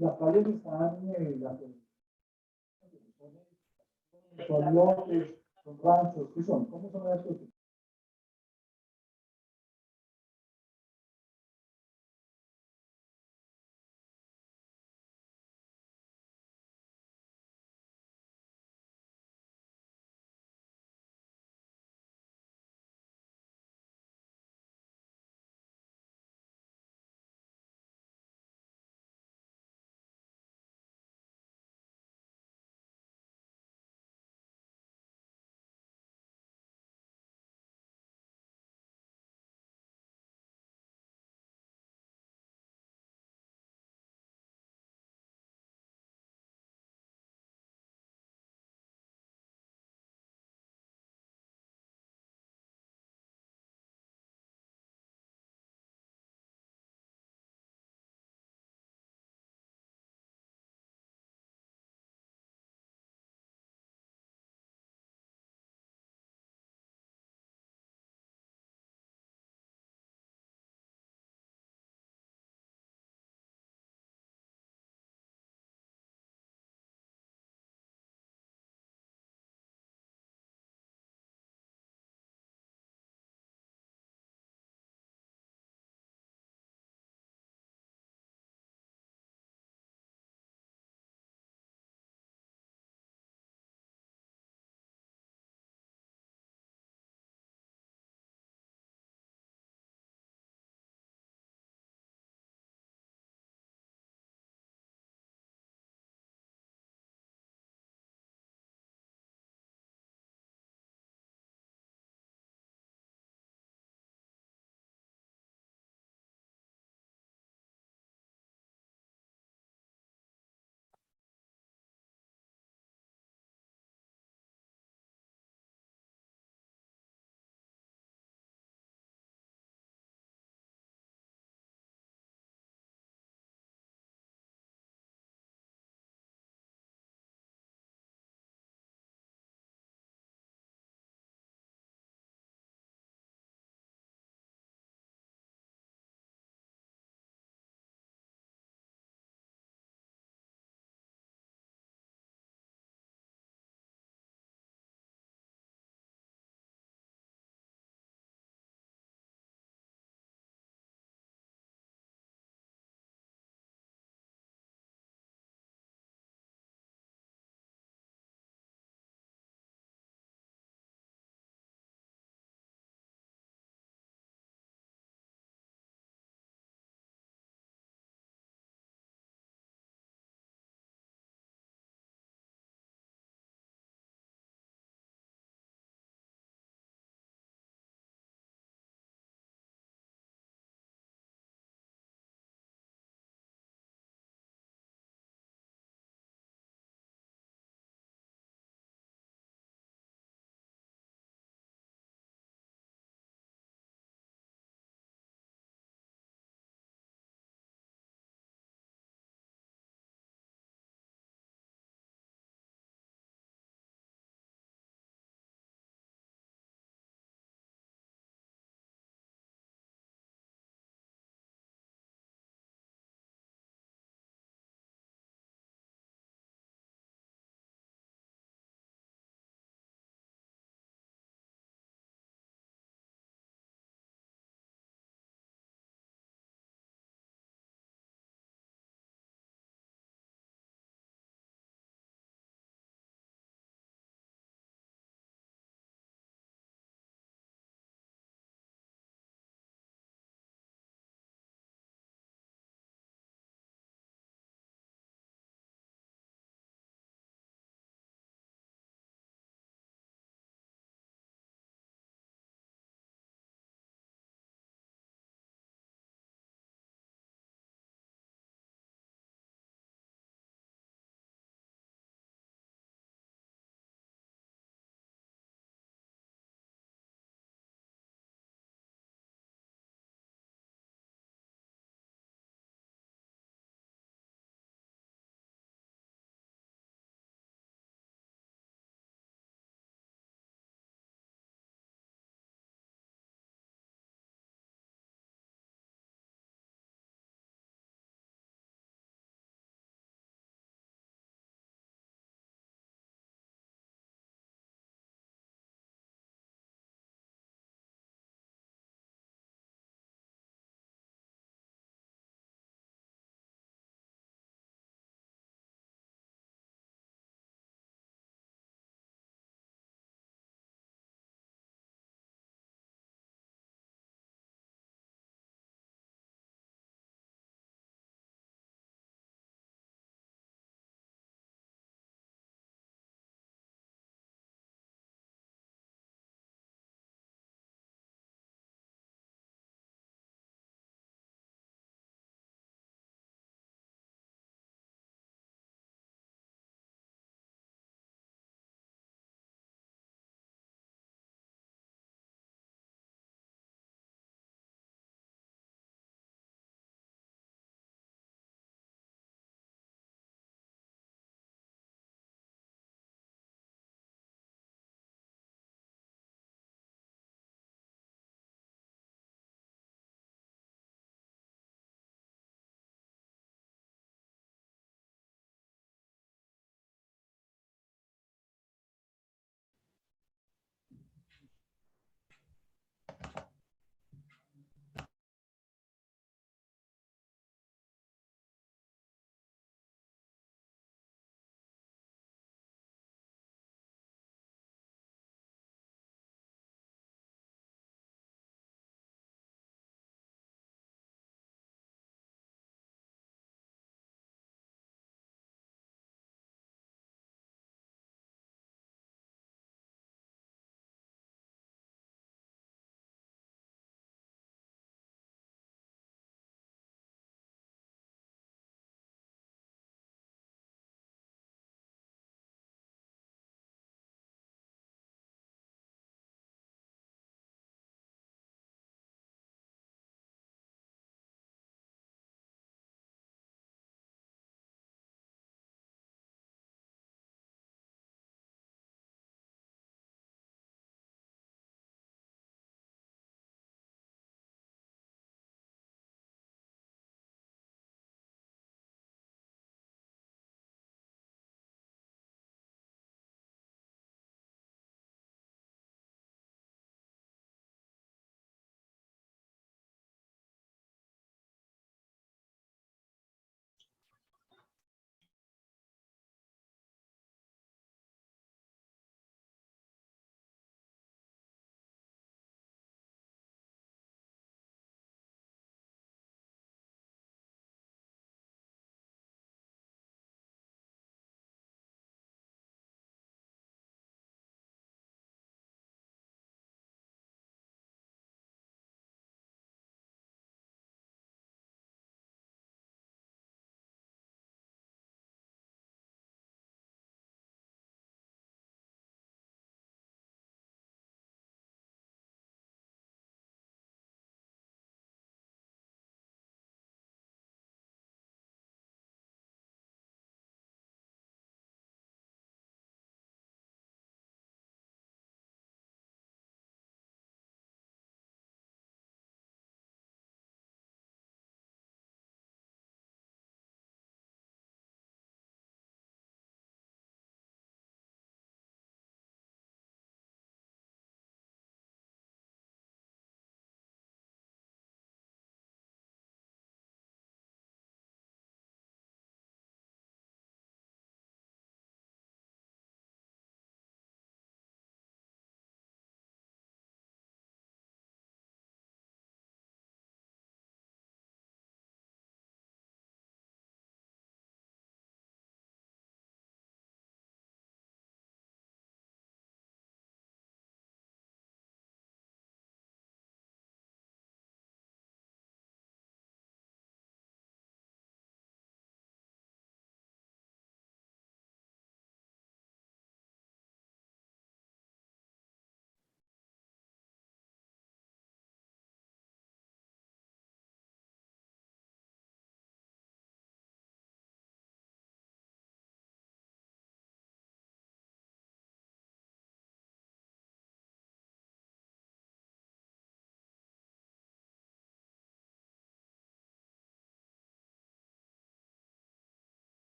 Las calles están, son lotes, son ranchos, ¿qué son? ¿Cómo son estos?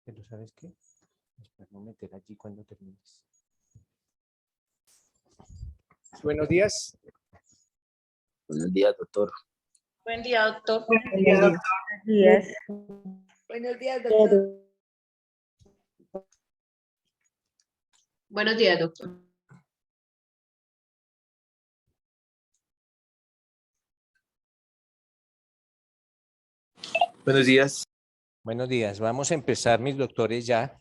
Pero ¿sabes qué? Espera, no meter allí cuando termines. Buenos días. Buenos días, doctor. Buen día, doctor. Buenos días. Buenos días, doctor. Buenos días, doctor. Buenos días. Buenos días. Vamos a empezar, mis doctores, ya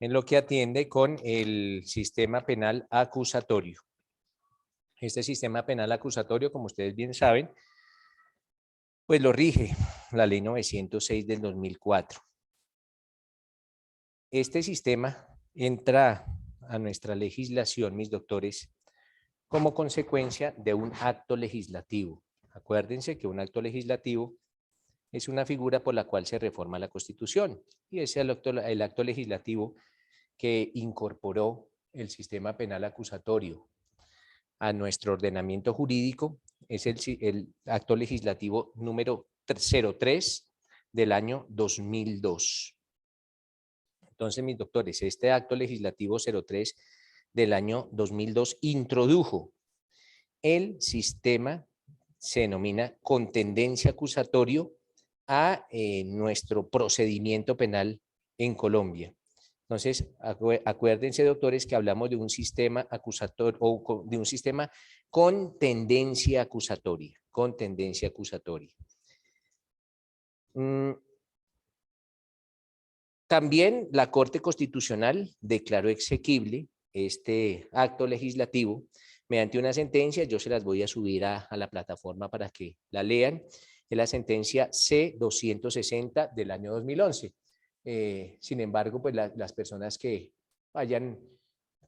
en lo que atiende con el sistema penal acusatorio. Este sistema penal acusatorio, como ustedes bien saben, pues lo rige la Ley 906 del 2004. Este sistema entra a nuestra legislación, mis doctores, como consecuencia de un acto legislativo. Acuérdense que un acto legislativo es una figura por la cual se reforma la Constitución y es el acto legislativo que incorporó el sistema penal acusatorio a nuestro ordenamiento jurídico. Es el acto legislativo número 03 del año 2002. Entonces, mis doctores, este acto legislativo 03 del año 2002 introdujo el sistema, se denomina con tendencia acusatorio a nuestro procedimiento penal en Colombia. Entonces, acuérdense, doctores, que hablamos de un sistema acusatorio o de un sistema con tendencia acusatoria, con tendencia acusatoria. También la Corte Constitucional declaró exequible este acto legislativo mediante una sentencia. Yo se las voy a subir a la plataforma para que la lean. Es la sentencia C-260 del año 2011. Sin embargo, pues las personas que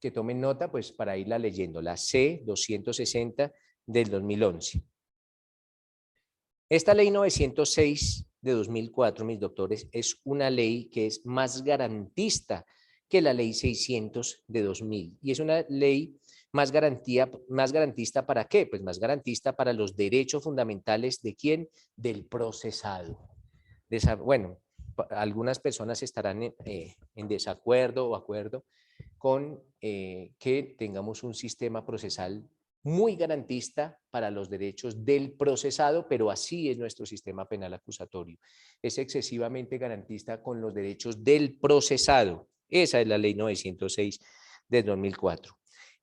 que tomen nota, pues para irla leyendo, la C-260 del 2011. Esta ley 906 de 2004, mis doctores, es una ley que es más garantista que la ley 600 de 2000. Y es una ley más garantista ¿para qué? Pues más garantista para los derechos fundamentales ¿de quién? Del procesado. Bueno, algunas personas estarán en desacuerdo o acuerdo con que tengamos un sistema procesal muy garantista para los derechos del procesado, pero así es nuestro sistema penal acusatorio. Es excesivamente garantista con los derechos del procesado. Esa es la ley 906 del 2004.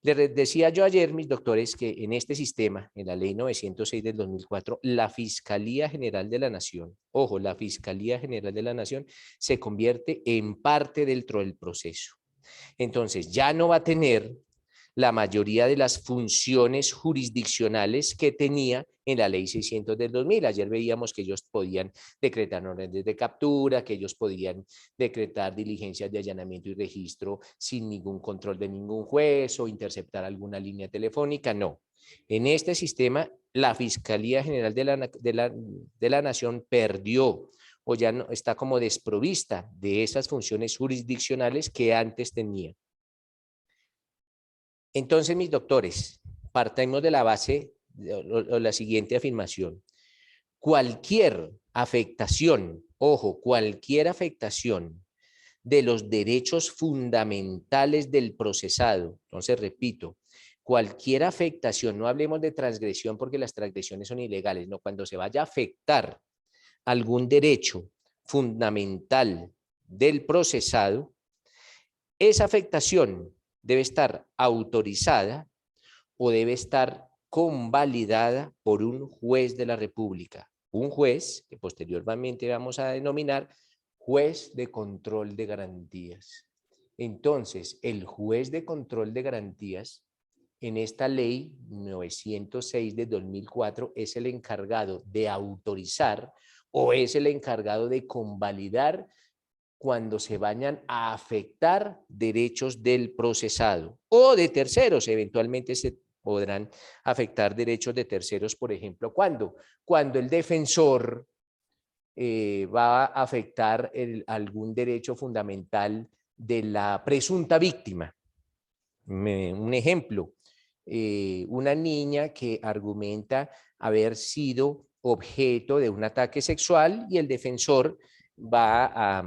Les decía yo ayer, mis doctores, que en este sistema, en la ley 906 del 2004, la Fiscalía General de la Nación, ojo, la Fiscalía General de la Nación se convierte en parte dentro del proceso. Entonces, ya no va a tener la mayoría de las funciones jurisdiccionales que tenía en la ley 600 del 2000. Ayer veíamos que ellos podían decretar órdenes de captura, que ellos podían decretar diligencias de allanamiento y registro sin ningún control de ningún juez o interceptar alguna línea telefónica. No. En este sistema, la Fiscalía General de la Nación perdió o ya no, está como desprovista de esas funciones jurisdiccionales que antes tenía. Entonces, mis doctores, partimos de la base o la siguiente afirmación. Cualquier afectación, ojo, cualquier afectación de los derechos fundamentales del procesado, entonces repito, cualquier afectación, no hablemos de transgresión porque las transgresiones son ilegales, no, cuando se vaya a afectar algún derecho fundamental del procesado, esa afectación debe estar autorizada o debe estar convalidada por un juez de la República. Un juez que posteriormente vamos a denominar juez de control de garantías. Entonces, el juez de control de garantías en esta ley 906 de 2004 es el encargado de autorizar o es el encargado de convalidar cuando se vayan a afectar derechos del procesado o de terceros. Eventualmente se podrán afectar derechos de terceros, por ejemplo, cuando el defensor va a afectar algún derecho fundamental de la presunta víctima. Un ejemplo, una niña que argumenta haber sido objeto de un ataque sexual y el defensor va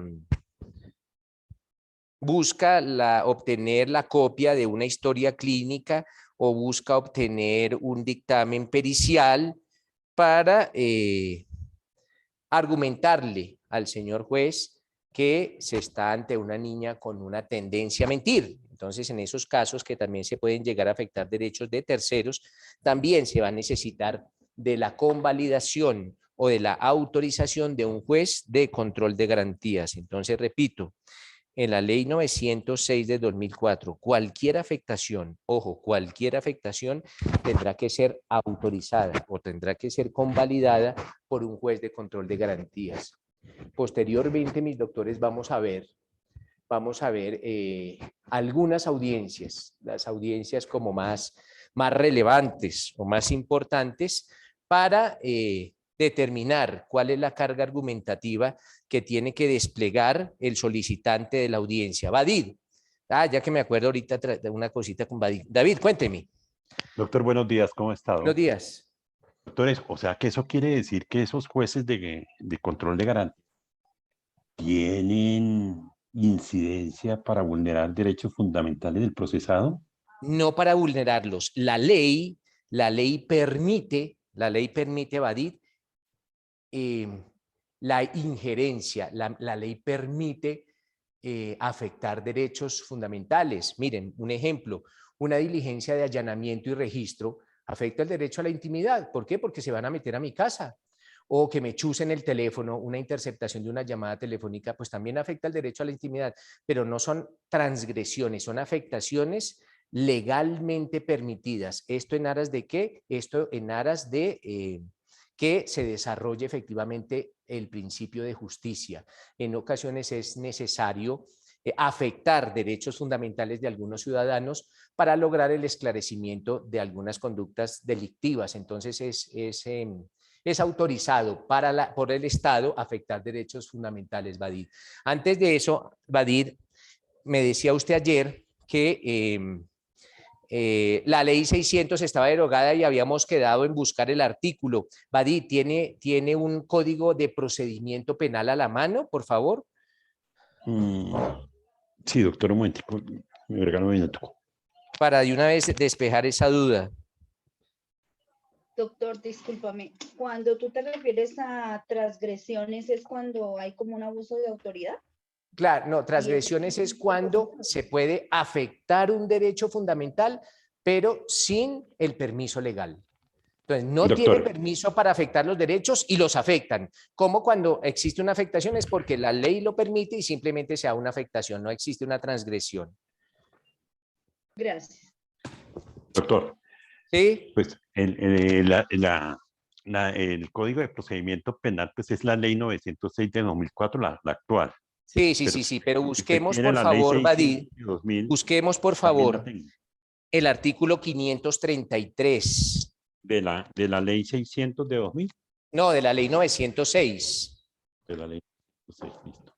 busca obtener la copia de una historia clínica o busca obtener un dictamen pericial para argumentarle al señor juez que se está ante una niña con una tendencia a mentir. Entonces, en esos casos que también se pueden llegar a afectar derechos de terceros, también se va a necesitar de la convalidación o de la autorización de un juez de control de garantías. Entonces, repito, en la ley 906 de 2004, cualquier afectación, ojo, cualquier afectación tendrá que ser autorizada o tendrá que ser convalidada por un juez de control de garantías. Posteriormente, mis doctores, vamos a ver algunas audiencias, las audiencias como más relevantes o más importantes para determinar cuál es la carga argumentativa que tiene que desplegar el solicitante de la audiencia. Badid, ya que me acuerdo ahorita de una cosita con Badid. David, cuénteme. Doctor, buenos días, ¿cómo ha estado? Buenos días. Doctores, o sea que eso quiere decir que esos jueces de control de garantía tienen incidencia para vulnerar derechos fundamentales del procesado. No para vulnerarlos. La ley permite, Badid, la injerencia, la ley permite afectar derechos fundamentales. Miren, un ejemplo, una diligencia de allanamiento y registro afecta el derecho a la intimidad. ¿Por qué? Porque se van a meter a mi casa. O que me chusen el teléfono, una interceptación de una llamada telefónica, pues también afecta el derecho a la intimidad, pero no son transgresiones, son afectaciones legalmente permitidas. ¿Esto en aras de qué? Esto en aras de que se desarrolle efectivamente el principio de justicia. En ocasiones es necesario afectar derechos fundamentales de algunos ciudadanos para lograr el esclarecimiento de algunas conductas delictivas. Entonces es autorizado por el Estado afectar derechos fundamentales, Badid. Antes de eso, Badid, me decía usted ayer que la ley 600 estaba derogada y habíamos quedado en buscar el artículo. Badid, ¿tiene un código de procedimiento penal a la mano, por favor? Sí, doctor, un momentico. Me regalo un minuto. Para de una vez despejar esa duda. Doctor, discúlpame, cuando tú te refieres a transgresiones, ¿es cuando hay como un abuso de autoridad? Claro, no, transgresiones es cuando se puede afectar un derecho fundamental, pero sin el permiso legal. Entonces, no tiene permiso para afectar los derechos y los afectan. Como cuando existe una afectación es porque la ley lo permite y simplemente se da una afectación, no existe una transgresión. Gracias. Doctor. Sí. Pues el Código de Procedimiento Penal pues es la ley 906 de 2004, la actual. Sí, pero busquemos por favor, Badid, busquemos por favor el artículo 533. ¿De la ley 600 de 2000? No, de la ley 906. De la ley 906, listo.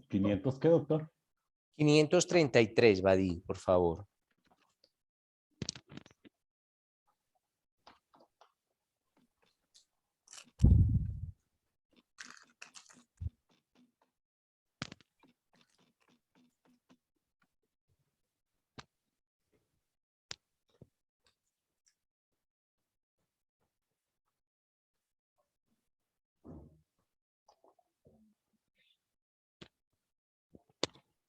¿500 qué, doctor? 533, Badid, por favor.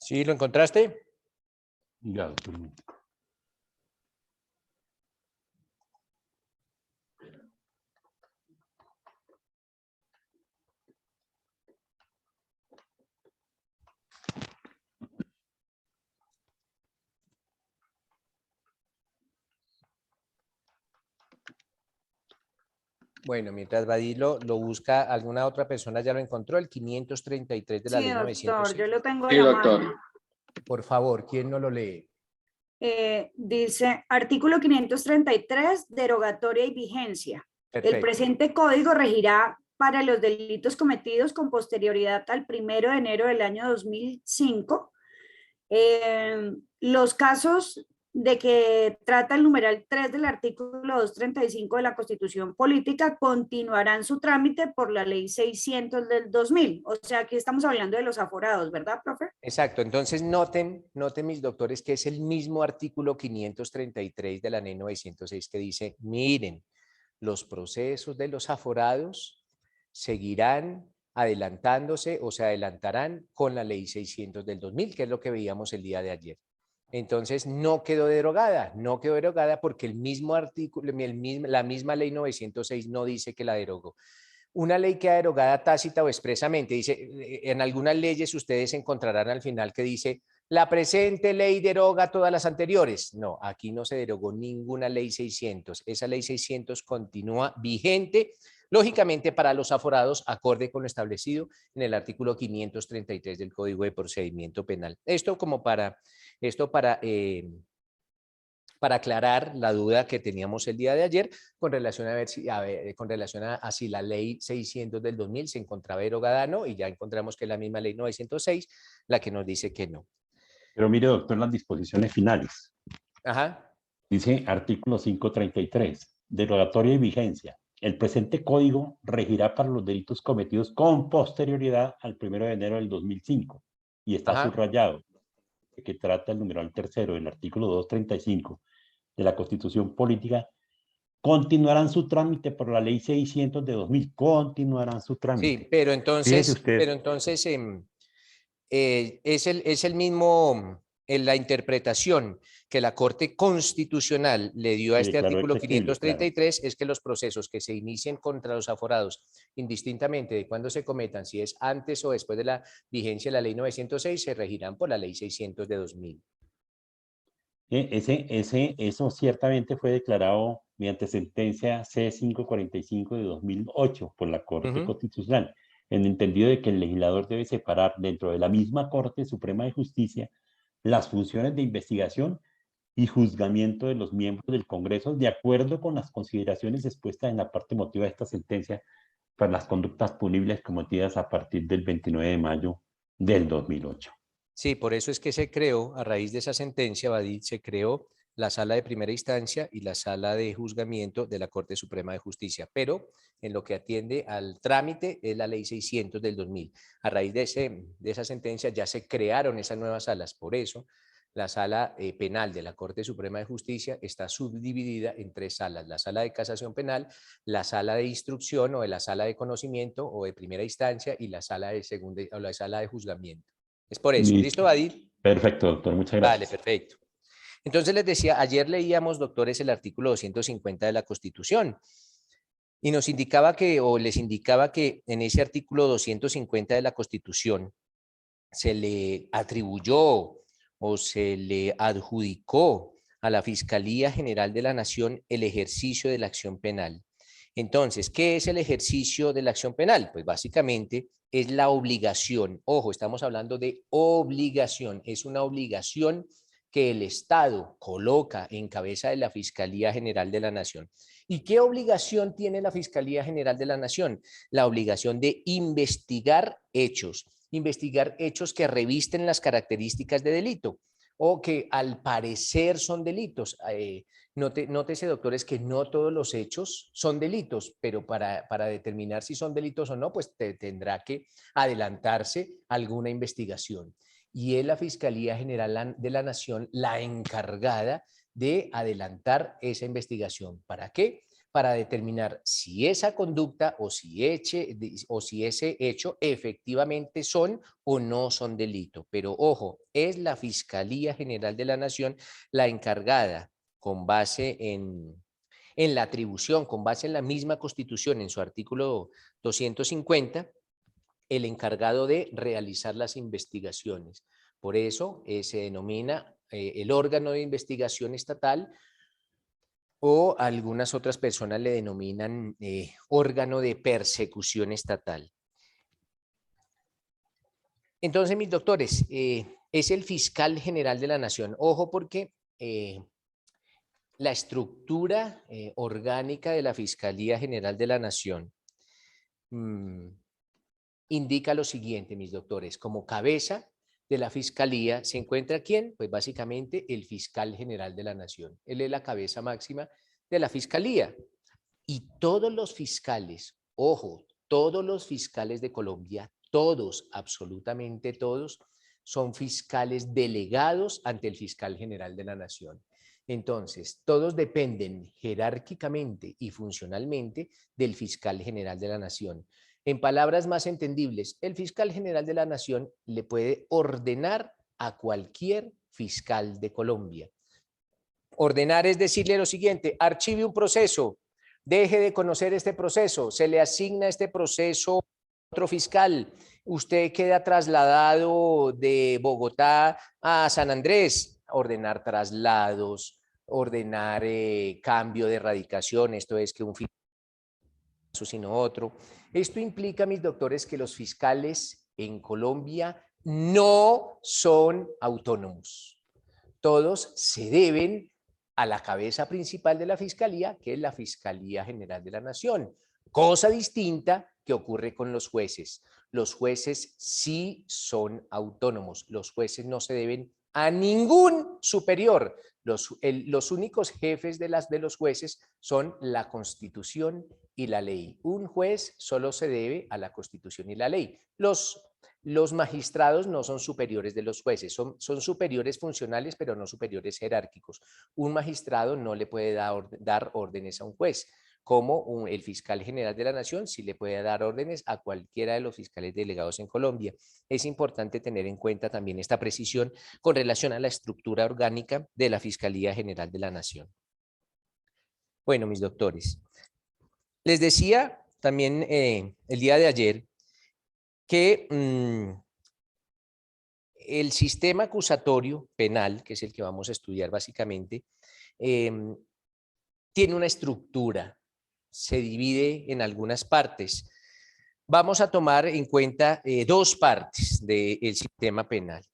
¿Sí lo encontraste? Ya, doctor. 'Bueno, mientras Badid lo busca, alguna otra persona ya lo encontró, el 533 de la ley 906. Sí, doctor, yo lo tengo en la mano. Por favor, ¿quién no lo lee? Dice, artículo 533, derogatoria y vigencia. El Perfecto. presente código regirá para los delitos cometidos con posterioridad al 1 de enero del año 2005. Los casos de que trata el numeral 3 del artículo 235 de la Constitución Política continuarán su trámite por la Ley 600 del 2000. O sea, aquí estamos hablando de los aforados, ¿verdad, profe? Exacto, entonces noten mis doctores que es el mismo artículo 533 de la Ley 906 que dice, miren, los procesos de los aforados seguirán adelantándose o se adelantarán con la Ley 600 del 2000, que es lo que veíamos el día de ayer. Entonces no quedó derogada porque el mismo artículo, la misma Ley 906 no dice que la derogó. Una ley queda derogada tácita o expresamente. Dice, en algunas leyes ustedes encontrarán al final que dice, la presente ley deroga todas las anteriores. No, aquí no se derogó ninguna ley 600. Esa ley 600 continúa vigente, lógicamente para los aforados, acorde con lo establecido en el artículo 533 del Código de Procedimiento Penal. Esto para aclarar la duda que teníamos el día de ayer con relación a si la ley 600 del 2000 se encontraba derogada o no, y ya encontramos que es la misma ley 906 la que nos dice que no. Pero mire, doctor, las disposiciones finales. Ajá. Dice artículo 533, derogatoria y vigencia. El presente código regirá para los delitos cometidos con posterioridad al 1 de enero del 2005 y está subrayado que trata el numeral tercero del artículo 235 de la Constitución Política, continuarán su trámite por la Ley 600 de 2000, continuarán su trámite. Sí, pero entonces, es el mismo, en la interpretación que la Corte Constitucional le dio a este artículo 533, es que los procesos que se inicien contra los aforados, indistintamente de cuándo se cometan, si es antes o después de la vigencia de la Ley 906, se regirán por la Ley 600 de 2000. Eso ciertamente fue declarado mediante sentencia C545 de 2008 por la Corte Constitucional, en el entendido de que el legislador debe separar dentro de la misma Corte Suprema de Justicia las funciones de investigación y juzgamiento de los miembros del Congreso de acuerdo con las consideraciones expuestas en la parte motiva de esta sentencia para las conductas punibles cometidas a partir del 29 de mayo del 2008. Sí, por eso es que se creó, a raíz de esa sentencia, Badí, se creó la Sala de Primera Instancia y la Sala de Juzgamiento de la Corte Suprema de Justicia, pero en lo que atiende al trámite es la Ley 600 del 2000. A raíz de esa sentencia ya se crearon esas nuevas salas, por eso la Sala Penal de la Corte Suprema de Justicia está subdividida en tres salas: la Sala de Casación Penal, la Sala de Instrucción o de la Sala de Conocimiento o de Primera Instancia y la Sala de Segunda o la Sala de Juzgamiento. Es por eso. ¿Listo, Badí? Perfecto, doctor. Muchas gracias. Vale, perfecto. Entonces les decía, ayer leíamos, doctores, el artículo 250 de la Constitución y nos indicaba que, o les indicaba que en ese artículo 250 de la Constitución se le atribuyó o se le adjudicó a la Fiscalía General de la Nación el ejercicio de la acción penal. Entonces, ¿qué es el ejercicio de la acción penal? Pues básicamente es la obligación. Ojo, estamos hablando de obligación. Es una obligación que el Estado coloca en cabeza de la Fiscalía General de la Nación. ¿Y qué obligación tiene la Fiscalía General de la Nación? La obligación de investigar hechos que revisten las características de delito o que al parecer son delitos. Nótese, doctores, que no todos los hechos son delitos, pero para determinar si son delitos o no, pues tendrá que adelantarse alguna investigación. Y es la Fiscalía General de la Nación la encargada de adelantar esa investigación. ¿Para qué? Para determinar si esa conducta o si ese hecho efectivamente son o no son delito. Pero ojo, es la Fiscalía General de la Nación la encargada, con base en la atribución, con base en la misma Constitución, en su artículo 250, el encargado de realizar las investigaciones. Por eso se denomina el órgano de investigación estatal, o algunas otras personas le denominan órgano de persecución estatal. Entonces, mis doctores, es el fiscal general de la Nación. Ojo, porque la estructura orgánica de la Fiscalía General de la Nación indica lo siguiente, mis doctores. Como cabeza de la Fiscalía se encuentra ¿quién? Pues básicamente el Fiscal General de la Nación. Él es la cabeza máxima de la Fiscalía. Y todos los fiscales, ojo, todos los fiscales de Colombia, todos, absolutamente todos, son fiscales delegados ante el Fiscal General de la Nación. Entonces, todos dependen jerárquicamente y funcionalmente del Fiscal General de la Nación. En palabras más entendibles, el Fiscal General de la Nación le puede ordenar a cualquier fiscal de Colombia. Ordenar es decirle lo siguiente: archive un proceso, deje de conocer este proceso, se le asigna este proceso a otro fiscal, usted queda trasladado de Bogotá a San Andrés, ordenar traslados, ordenar cambio de radicación, esto es que un fiscal sino otro. Esto implica, mis doctores, que los fiscales en Colombia no son autónomos. Todos se deben a la cabeza principal de la Fiscalía, que es la Fiscalía General de la Nación. Cosa distinta que ocurre con los jueces. Los jueces sí son autónomos. Los jueces no se deben a ningún superior. Los únicos jefes de los jueces son la Constitución y la ley. Un juez solo se debe a la Constitución y la ley. Los magistrados no son superiores de los jueces, son superiores funcionales, pero no superiores jerárquicos. Un magistrado no le puede dar órdenes a un juez, como el fiscal general de la Nación sí le puede dar órdenes a cualquiera de los fiscales delegados en Colombia. Es importante tener en cuenta también esta precisión con relación a la estructura orgánica de la Fiscalía General de la Nación. Bueno, mis doctores, les decía también el día de ayer que el sistema acusatorio penal, que es el que vamos a estudiar básicamente, tiene una estructura, se divide en algunas partes. Vamos a tomar en cuenta dos partes del sistema penal.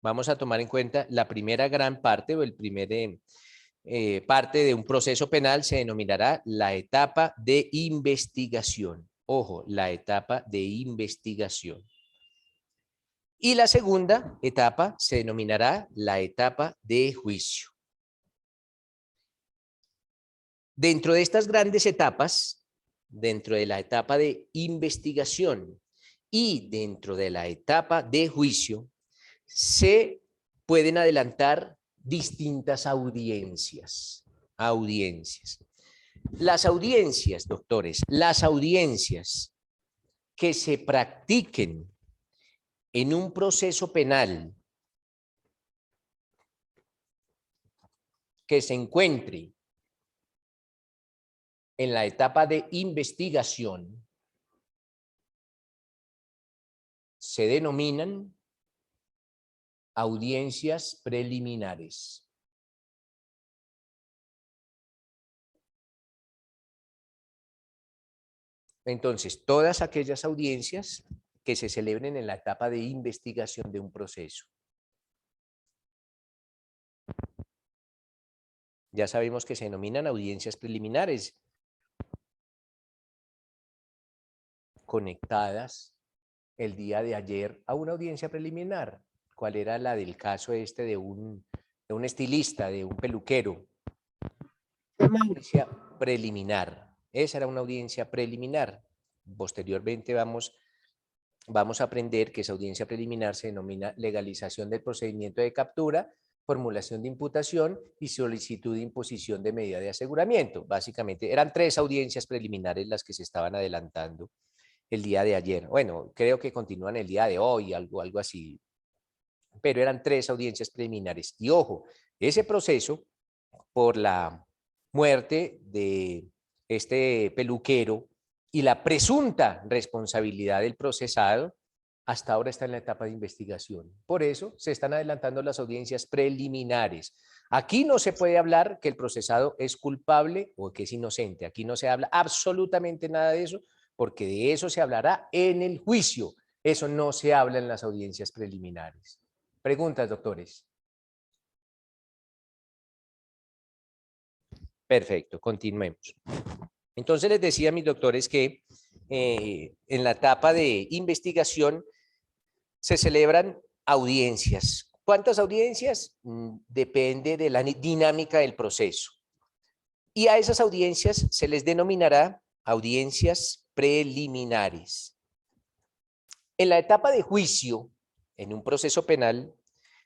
Vamos a tomar en cuenta la primera gran parte o el primer parte de un proceso penal se denominará la etapa de investigación. Ojo, la etapa de investigación. Y la segunda etapa se denominará la etapa de juicio. Dentro de estas grandes etapas, dentro de la etapa de investigación y dentro de la etapa de juicio, se pueden adelantar distintas audiencias. Las audiencias, doctores, las audiencias que se practiquen en un proceso penal que se encuentre en la etapa de investigación se denominan audiencias preliminares. Entonces, todas aquellas audiencias que se celebren en la etapa de investigación de un proceso. Ya sabemos que se denominan audiencias preliminares, conectadas el día de ayer a una audiencia preliminar. ¿Cuál era la del caso este de un estilista, de un peluquero? Una audiencia preliminar. Esa era una audiencia preliminar. Posteriormente vamos a aprender que esa audiencia preliminar se denomina legalización del procedimiento de captura, formulación de imputación y solicitud de imposición de medida de aseguramiento. Básicamente eran 3 audiencias preliminares las que se estaban adelantando el día de ayer. Bueno, creo que continúan el día de hoy, algo así. Pero eran 3 audiencias preliminares. Y ojo, ese proceso por la muerte de este peluquero y la presunta responsabilidad del procesado, hasta ahora está en la etapa de investigación. Por eso se están adelantando las audiencias preliminares. Aquí no se puede hablar que el procesado es culpable o que es inocente. Aquí no se habla absolutamente nada de eso, porque de eso se hablará en el juicio. Eso no se habla en las audiencias preliminares. Preguntas, doctores. Perfecto, continuemos. Entonces les decía a mis doctores que en la etapa de investigación se celebran audiencias. ¿Cuántas audiencias? Depende de la dinámica del proceso. Y a esas audiencias se les denominará audiencias preliminares. En la etapa de juicio, en un proceso penal,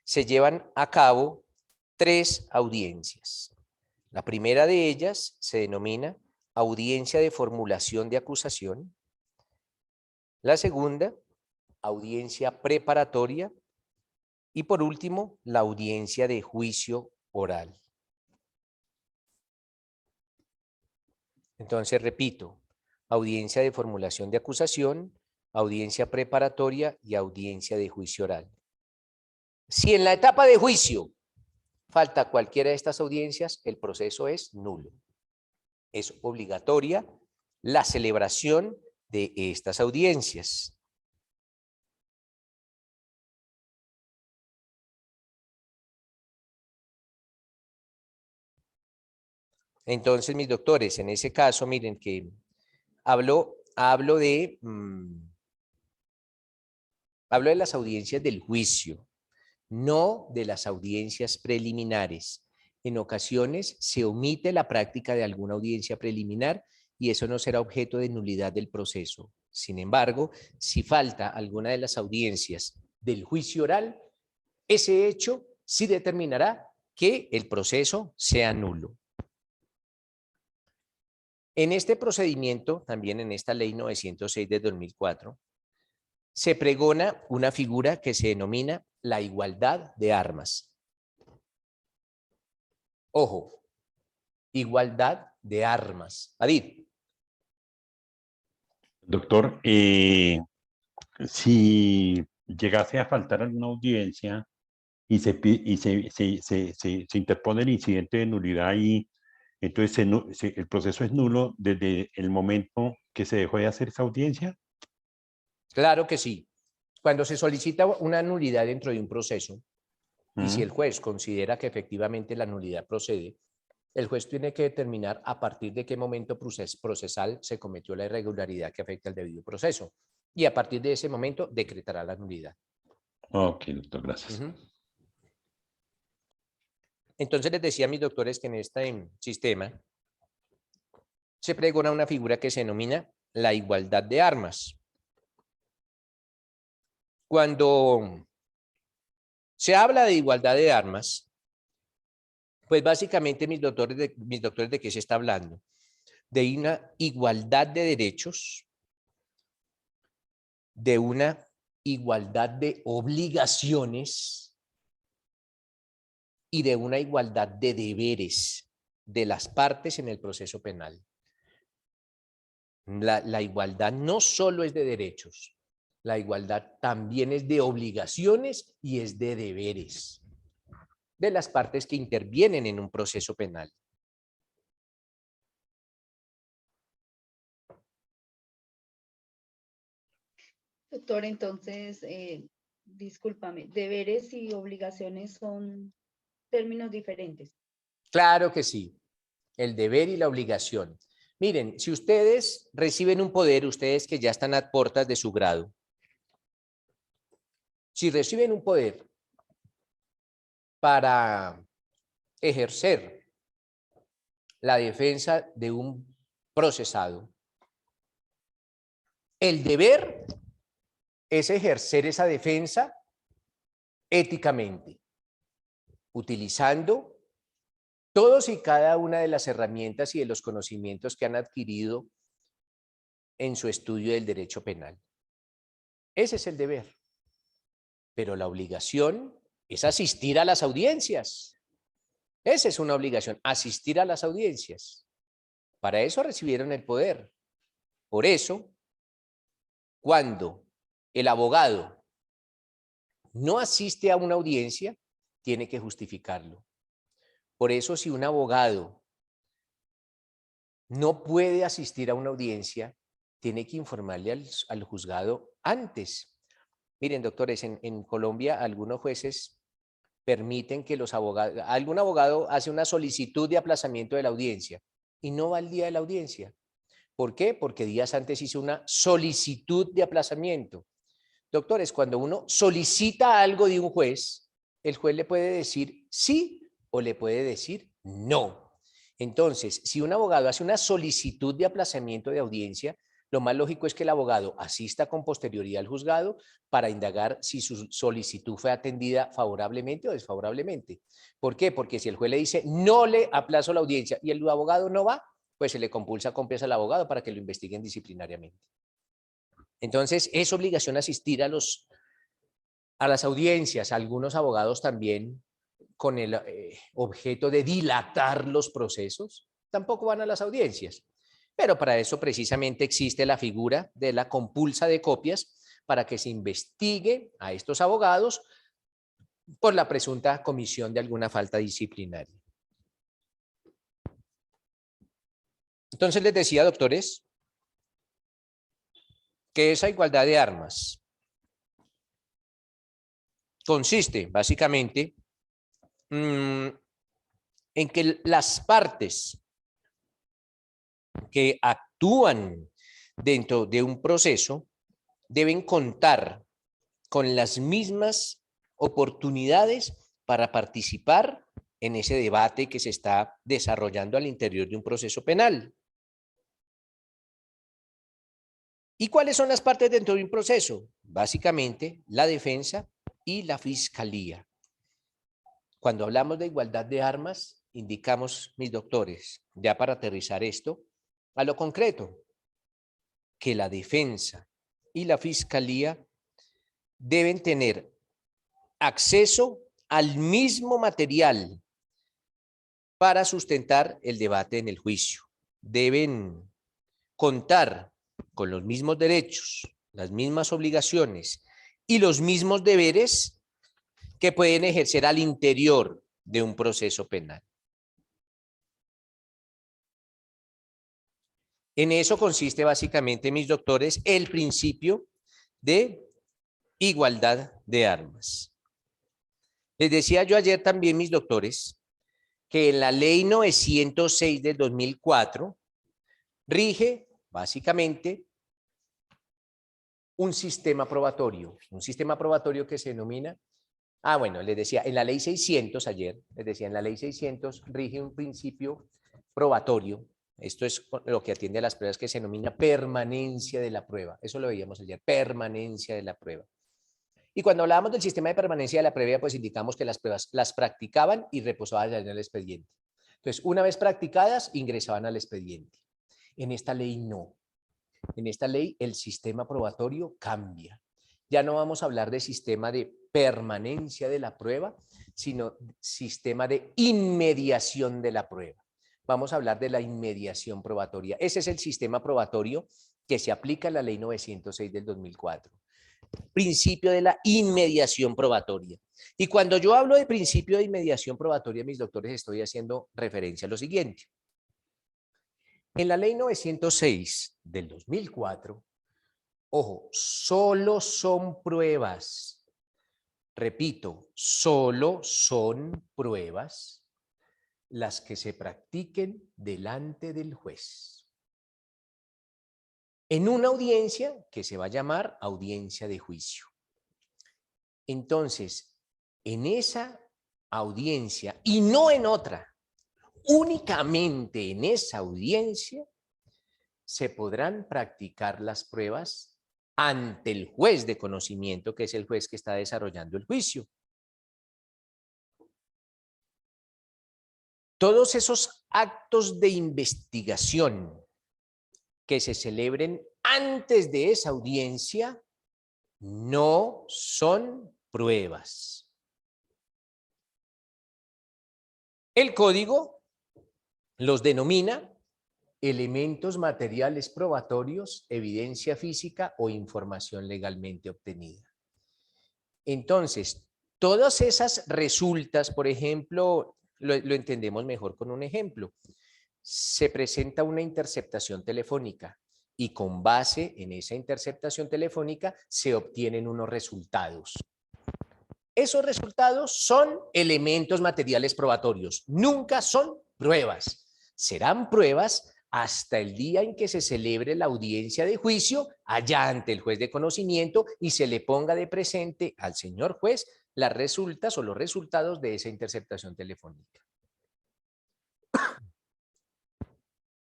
se llevan a cabo 3 audiencias. La primera de ellas se denomina audiencia de formulación de acusación. La segunda, audiencia preparatoria. Y por último, la audiencia de juicio oral. Entonces, repito, audiencia de formulación de acusación, audiencia preparatoria y audiencia de juicio oral. Si en la etapa de juicio falta cualquiera de estas audiencias, el proceso es nulo. Es obligatoria la celebración de estas audiencias. Entonces, mis doctores, en ese caso, miren que hablo de las audiencias del juicio, no de las audiencias preliminares. En ocasiones se omite la práctica de alguna audiencia preliminar y eso no será objeto de nulidad del proceso. Sin embargo, si falta alguna de las audiencias del juicio oral, ese hecho sí determinará que el proceso sea nulo. En este procedimiento, también en esta ley 906 de 2004, se pregona una figura que se denomina la igualdad de armas. Ojo, igualdad de armas. Adid. Doctor, si llegase a faltar alguna audiencia y se interpone el incidente de nulidad y entonces el proceso es nulo desde el momento que se dejó de hacer esa audiencia. Claro que sí. Cuando se solicita una nulidad dentro de un proceso, y si el juez considera que efectivamente la nulidad procede, el juez tiene que determinar a partir de qué momento procesal se cometió la irregularidad que afecta al debido proceso. Y a partir de ese momento decretará la nulidad. Ok, doctor, gracias. Entonces les decía a mis doctores que en este sistema se pregona una figura que se denomina la igualdad de armas. Cuando se habla de igualdad de armas, pues básicamente mis doctores de qué se está hablando? De una igualdad de derechos, de una igualdad de obligaciones y de una igualdad de deberes de las partes en el proceso penal. La igualdad no solo es de derechos, la igualdad también es de obligaciones y es de deberes de las partes que intervienen en un proceso penal. Doctor, entonces, discúlpame, deberes y obligaciones son términos diferentes. Claro que sí, el deber y la obligación. Miren, si ustedes reciben un poder, ustedes que ya están a puertas de su grado, si reciben un poder para ejercer la defensa de un procesado, el deber es ejercer esa defensa éticamente, utilizando todos y cada una de las herramientas y de los conocimientos que han adquirido en su estudio del derecho penal. Ese es el deber. Pero la obligación es asistir a las audiencias. Esa es una obligación, asistir a las audiencias. Para eso recibieron el poder. Por eso, cuando el abogado no asiste a una audiencia, tiene que justificarlo. Por eso, si un abogado no puede asistir a una audiencia, tiene que informarle al juzgado antes. Miren, doctores, en Colombia algunos jueces permiten que los abogados, algún abogado hace una solicitud de aplazamiento de la audiencia y no va al día de la audiencia. ¿Por qué? Porque días antes hizo una solicitud de aplazamiento. Doctores, cuando uno solicita algo de un juez, el juez le puede decir sí o le puede decir no. Entonces, si un abogado hace una solicitud de aplazamiento de audiencia, lo más lógico es que el abogado asista con posterioridad al juzgado para indagar si su solicitud fue atendida favorablemente o desfavorablemente. ¿Por qué? Porque si el juez le dice no le aplazo la audiencia y el abogado no va, pues se le compulsa con peso al abogado para que lo investiguen disciplinariamente. Entonces, es obligación asistir a las audiencias. Algunos abogados también, con el objeto de dilatar los procesos, tampoco van a las audiencias. Pero para eso precisamente existe la figura de la compulsa de copias para que se investigue a estos abogados por la presunta comisión de alguna falta disciplinaria. Entonces les decía, doctores, que esa igualdad de armas consiste básicamente en que las partes que actúan dentro de un proceso deben contar con las mismas oportunidades para participar en ese debate que se está desarrollando al interior de un proceso penal. ¿Y cuáles son las partes dentro de un proceso? Básicamente, la defensa y la fiscalía. Cuando hablamos de igualdad de armas, indicamos, mis doctores, ya para aterrizar esto a lo concreto, que la defensa y la fiscalía deben tener acceso al mismo material para sustentar el debate en el juicio. Deben contar con los mismos derechos, las mismas obligaciones y los mismos deberes que pueden ejercer al interior de un proceso penal. En eso consiste básicamente, mis doctores, el principio de igualdad de armas. Les decía yo ayer también, mis doctores, que en la ley 906 del 2004 rige básicamente un sistema probatorio que se denomina, bueno, les decía, en la ley 600 ayer, les decía, en la ley 600 rige un principio probatorio. Esto es lo que atiende a las pruebas, que se denomina permanencia de la prueba. Eso lo veíamos ayer, permanencia de la prueba. Y cuando hablábamos del sistema de permanencia de la prueba, pues indicamos que las pruebas las practicaban y reposaban en el expediente. Entonces, una vez practicadas, ingresaban al expediente. En esta ley no. En esta ley el sistema probatorio cambia. Ya no vamos a hablar de sistema de permanencia de la prueba, sino sistema de inmediación de la prueba. Vamos a hablar de la inmediación probatoria. Ese es el sistema probatorio que se aplica en la ley 906 del 2004. Principio de la inmediación probatoria. Y cuando yo hablo de principio de inmediación probatoria, mis doctores, estoy haciendo referencia a lo siguiente. En la ley 906 del 2004, ojo, solo son pruebas. Repito, solo son pruebas las que se practiquen delante del juez. En una audiencia que se va a llamar audiencia de juicio. Entonces, en esa audiencia y no en otra, únicamente en esa audiencia se podrán practicar las pruebas ante el juez de conocimiento, que es el juez que está desarrollando el juicio. Todos esos actos de investigación que se celebren antes de esa audiencia no son pruebas. El código los denomina elementos materiales probatorios, evidencia física o información legalmente obtenida. Entonces, todas esas resultas, por ejemplo, lo entendemos mejor con un ejemplo. Se presenta una interceptación telefónica y con base en esa interceptación telefónica se obtienen unos resultados. Esos resultados son elementos materiales probatorios, nunca son pruebas. Serán pruebas hasta el día en que se celebre la audiencia de juicio allá ante el juez de conocimiento y se le ponga de presente al señor juez las resultas o los resultados de esa interceptación telefónica.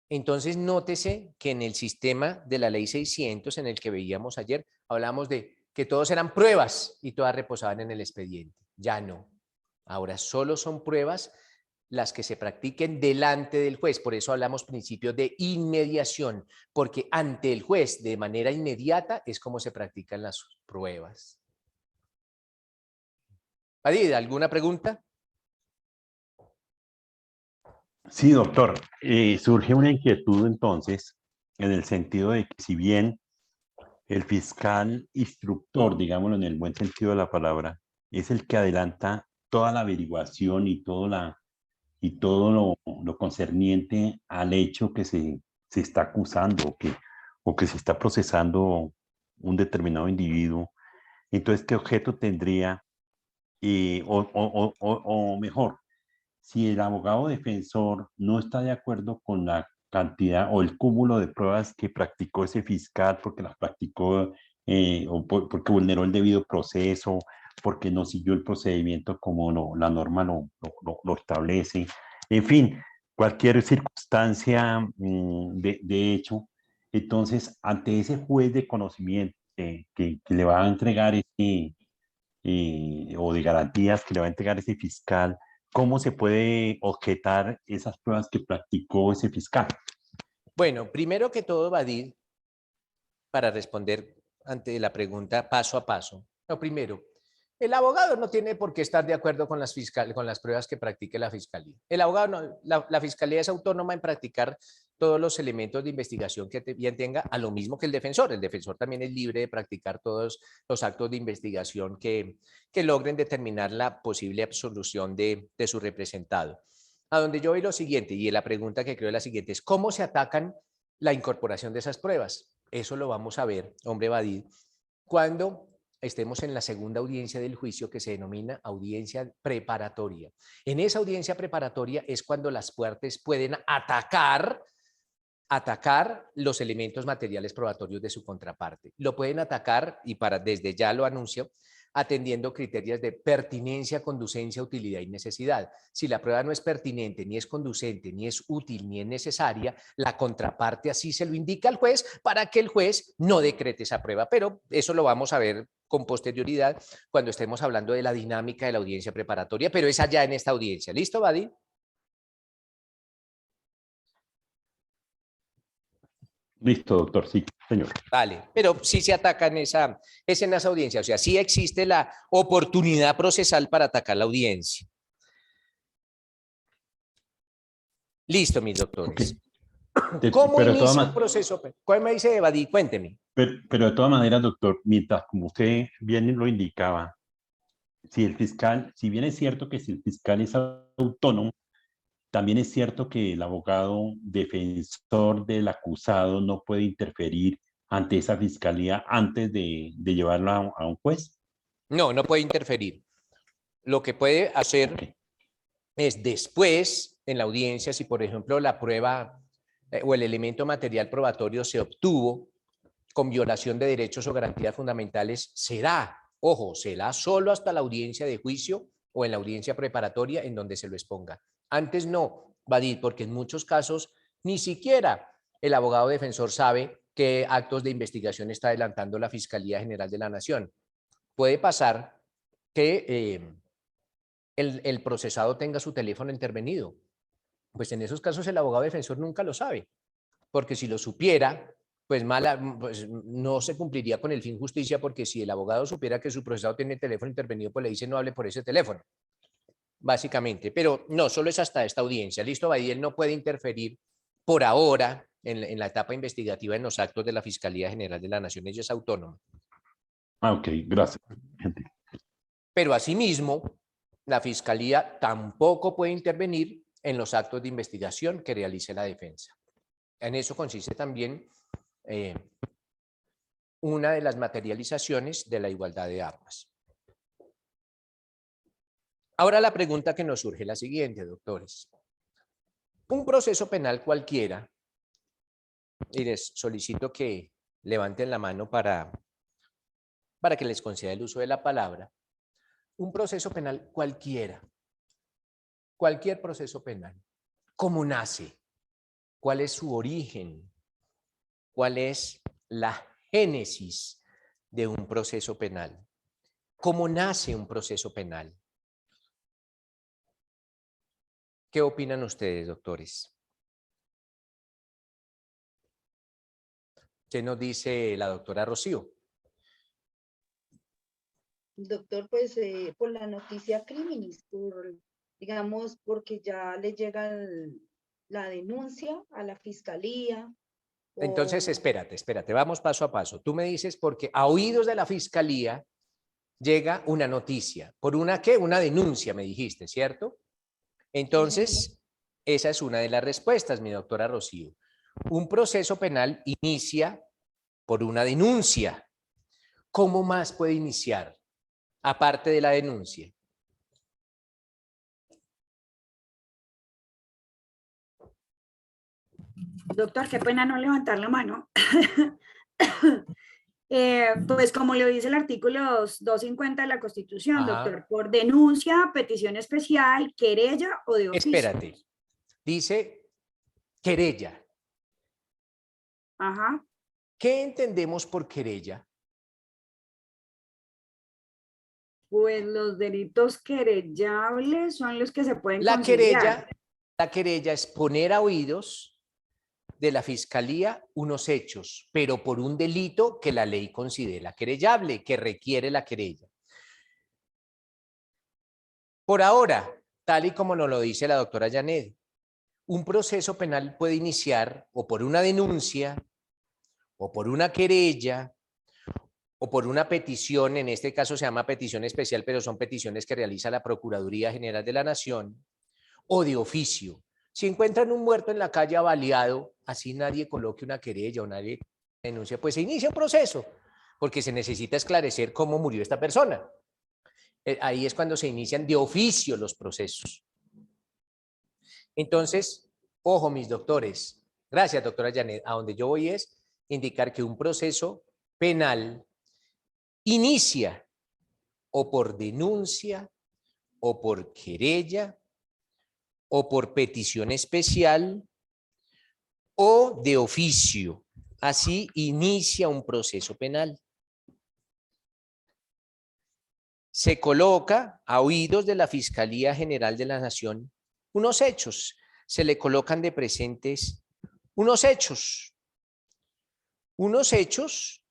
Entonces, nótese que en el sistema de la ley 600, en el que veíamos ayer, hablamos de que todos eran pruebas y todas reposaban en el expediente. Ya no. Ahora solo son pruebas las que se practiquen delante del juez. Por eso hablamos principio de inmediación, porque ante el juez, de manera inmediata, es como se practican las pruebas. Adid, ¿alguna pregunta? Sí, doctor. Surge una inquietud entonces, en el sentido de que si bien el fiscal instructor, digámoslo en el buen sentido de la palabra, es el que adelanta toda la averiguación y todo lo concerniente al hecho que se está acusando o que se está procesando un determinado individuo, entonces, ¿qué objeto tendría? O mejor, si el abogado defensor no está de acuerdo con la cantidad o el cúmulo de pruebas que practicó ese fiscal porque las practicó porque vulneró el debido proceso, porque no siguió el procedimiento como la norma lo establece, en fin, cualquier circunstancia de hecho, entonces ante ese juez de conocimiento que le va a entregar o de garantías que le va a entregar ese fiscal, ¿cómo se puede objetar esas pruebas que practicó ese fiscal? Bueno, primero que todo, Badid, para responder ante la pregunta paso a paso. Lo primero, el abogado no tiene por qué estar de acuerdo con con las pruebas que practique la fiscalía. El abogado no, la fiscalía es autónoma en practicar todos los elementos de investigación que bien tenga, a lo mismo que el defensor. El defensor también es libre de practicar todos los actos de investigación que logren determinar la posible absolución de su representado. A donde yo voy lo siguiente, y la pregunta que creo es la siguiente, es ¿cómo se atacan la incorporación de esas pruebas? Eso lo vamos a ver, hombre Badid, cuando estemos en la segunda audiencia del juicio, que se denomina audiencia preparatoria. En esa audiencia preparatoria es cuando las partes pueden atacar los elementos materiales probatorios de su contraparte. Lo pueden atacar, y desde ya lo anuncio, atendiendo criterios de pertinencia, conducencia, utilidad y necesidad. Si la prueba no es pertinente, ni es conducente, ni es útil, ni es necesaria, la contraparte así se lo indica al juez para que el juez no decrete esa prueba. Pero eso lo vamos a ver con posterioridad cuando estemos hablando de la dinámica de la audiencia preparatoria, pero es allá en esta audiencia. ¿Listo, Badí? Listo, doctor, sí, señor. Vale, pero sí se ataca es en esa audiencia, o sea, sí existe la oportunidad procesal para atacar la audiencia. Listo, mis doctores. Okay. ¿Cómo inicia un proceso? ¿Cuál me dice Badí? Cuénteme. Pero de todas maneras, doctor, mientras como usted bien lo indicaba, si el fiscal, si bien es cierto que si el fiscal es autónomo, también es cierto que el abogado defensor del acusado no puede interferir ante esa fiscalía antes de llevarla a un juez. No, no puede interferir. Lo que puede hacer es después, en la audiencia, si por ejemplo la prueba o el elemento material probatorio se obtuvo con violación de derechos o garantías fundamentales, será, ojo, será solo hasta la audiencia de juicio o en la audiencia preparatoria en donde se lo exponga. Antes no, Badid, porque en muchos casos ni siquiera el abogado defensor sabe qué actos de investigación está adelantando la Fiscalía General de la Nación. Puede pasar que el procesado tenga su teléfono intervenido. Pues en esos casos el abogado defensor nunca lo sabe, porque si lo supiera, pues no se cumpliría con el fin justicia, porque si el abogado supiera que su procesado tiene el teléfono intervenido, pues le dice no hable por ese teléfono, básicamente. Pero no, solo es hasta esta audiencia. Listo, Badí, él no puede interferir por ahora en la etapa investigativa en los actos de la Fiscalía General de la Nación. Ella es autónoma. Ah, ok, gracias. Pero asimismo, la Fiscalía tampoco puede intervenir en los actos de investigación que realice la defensa. En eso consiste también una de las materializaciones de la igualdad de armas. Ahora la pregunta que nos surge es la siguiente, doctores. Un proceso penal cualquiera, y les solicito que levanten la mano para que les conceda el uso de la palabra. Un proceso penal cualquiera, cualquier proceso penal, ¿cómo nace? ¿Cuál es su origen? ¿Cuál es la génesis de un proceso penal? ¿Cómo nace un proceso penal? ¿Qué opinan ustedes, doctores? ¿Qué nos dice la doctora Rocío? Doctor, pues por la noticia criminis, digamos, porque ya le llega la denuncia a la fiscalía. Entonces, o- espérate, vamos paso a paso. Tú me dices porque a oídos de la fiscalía llega una noticia. ¿Por una qué? Una denuncia, me dijiste, ¿cierto? Entonces, esa es una de las respuestas, mi doctora Rocío. Un proceso penal inicia por una denuncia. ¿Cómo más puede iniciar? Aparte de la denuncia. Doctor, qué pena no levantar la mano. Pues como lo dice el artículo 250 de la Constitución, Ajá. doctor, por denuncia, petición especial, querella o de oficio. Espérate. Dice querella. Ajá. ¿Qué entendemos por querella? Pues los delitos querellables son los que se pueden La conciliar. querella es poner a oídos de la fiscalía unos hechos, pero por un delito que la ley considera querellable, que requiere la querella. Por ahora, tal y como nos lo dice la doctora Janet, un proceso penal puede iniciar o por una denuncia, o por una querella, o por una petición, en este caso se llama petición especial, pero son peticiones que realiza la Procuraduría General de la Nación, o de oficio. Si encuentran un muerto en la calle baleado, así nadie coloque una querella o nadie denuncia, pues se inicia un proceso, porque se necesita esclarecer cómo murió esta persona. Ahí es cuando se inician de oficio los procesos. Entonces, ojo mis doctores, gracias doctora Janet, a donde yo voy es indicar que un proceso penal inicia o por denuncia o por querella o por petición especial o de oficio. Así inicia un proceso penal. Se coloca a oídos de la Fiscalía General de la Nación unos hechos. Se le colocan de presentes unos hechos. ¿Unos hechos?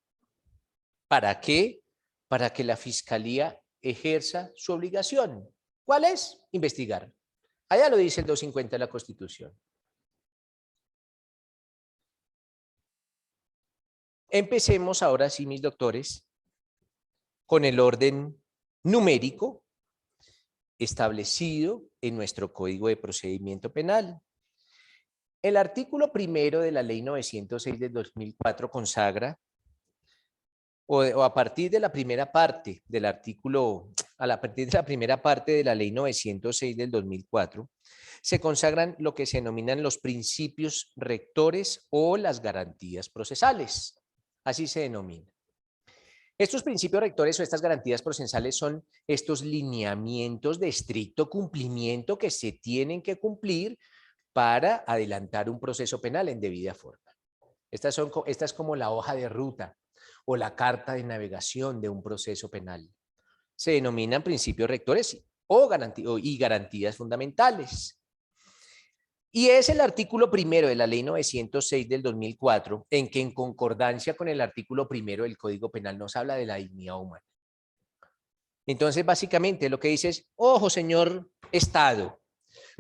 ¿Para qué? Para que la Fiscalía ejerza su obligación. ¿Cuál es? Investigar. Allá lo dice el 250 de la Constitución. Empecemos ahora sí, mis doctores, con el orden numérico establecido en nuestro Código de Procedimiento Penal. El artículo primero de la Ley 906 del 2004 consagra, o a partir de la primera parte del artículo, a partir de la primera parte de la Ley 906 del 2004, se consagran lo que se denominan los principios rectores o las garantías procesales. Así se denomina. Estos principios rectores o estas garantías procesales son estos lineamientos de estricto cumplimiento que se tienen que cumplir para adelantar un proceso penal en debida forma. Esta es como la hoja de ruta o la carta de navegación de un proceso penal. Se denominan principios rectores y garantías fundamentales. Y es el artículo primero de la Ley 906 del 2004 en que en concordancia con el artículo primero del Código Penal nos habla de la dignidad humana. Entonces, básicamente lo que dice es, ojo, señor Estado,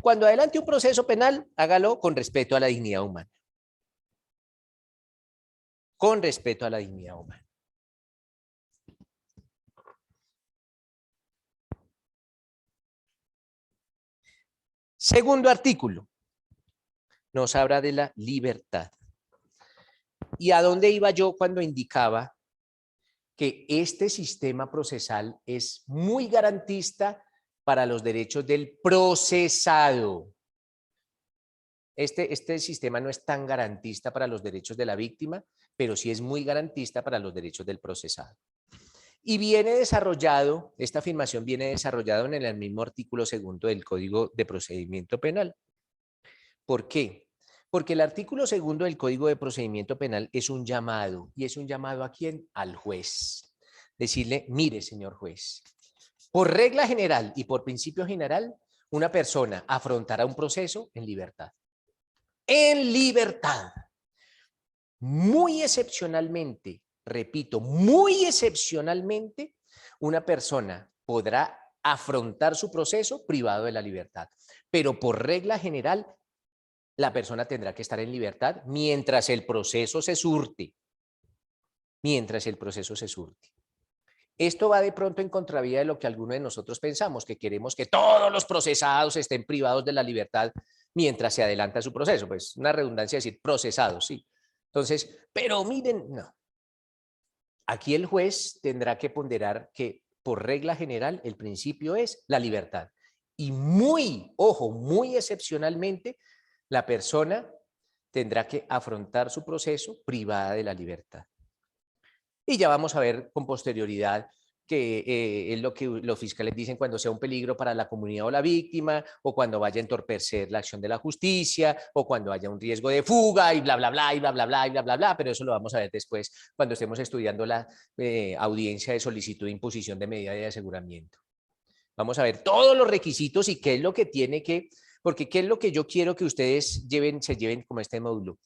cuando adelante un proceso penal, hágalo con respeto a la dignidad humana. Con respeto a la dignidad humana. Segundo artículo, nos habla de la libertad. ¿Y a dónde iba yo cuando indicaba que este sistema procesal es muy garantista para los derechos del procesado. Este sistema no es tan garantista para los derechos de la víctima, pero sí es muy garantista para los derechos del procesado. Y viene desarrollado, esta afirmación viene desarrollado en el mismo artículo 2 del Código de Procedimiento Penal. ¿Por qué? Porque el artículo 2 del Código de Procedimiento Penal es un llamado. ¿Y es un llamado a quién? Al juez. Decirle, mire, señor juez, por regla general y por principio general, una persona afrontará un proceso en libertad. En libertad. Muy excepcionalmente, repito, muy excepcionalmente, una persona podrá afrontar su proceso privado de la libertad. Pero por regla general, la persona tendrá que estar en libertad mientras el proceso se surte. Mientras el proceso se surte. Esto va de pronto en contravía de lo que algunos de nosotros pensamos, que queremos que todos los procesados estén privados de la libertad mientras se adelanta su proceso. Pues una redundancia decir procesados, sí. Entonces, pero miren, no. Aquí el juez tendrá que ponderar que por regla general el principio es la libertad. Y muy, ojo, muy excepcionalmente, la persona tendrá que afrontar su proceso privada de la libertad. Y ya vamos a ver con posterioridad que es lo que los fiscales dicen cuando sea un peligro para la comunidad o la víctima, o cuando vaya a entorpecer la acción de la justicia, o cuando haya un riesgo de fuga, y bla, bla, bla, y bla, bla, bla, y bla, bla, bla, pero eso lo vamos a ver después cuando estemos estudiando la audiencia de solicitud de imposición de medida de aseguramiento. Vamos a ver todos los requisitos y qué es lo que tiene que, porque qué es lo que yo quiero que ustedes se lleven como este módulo.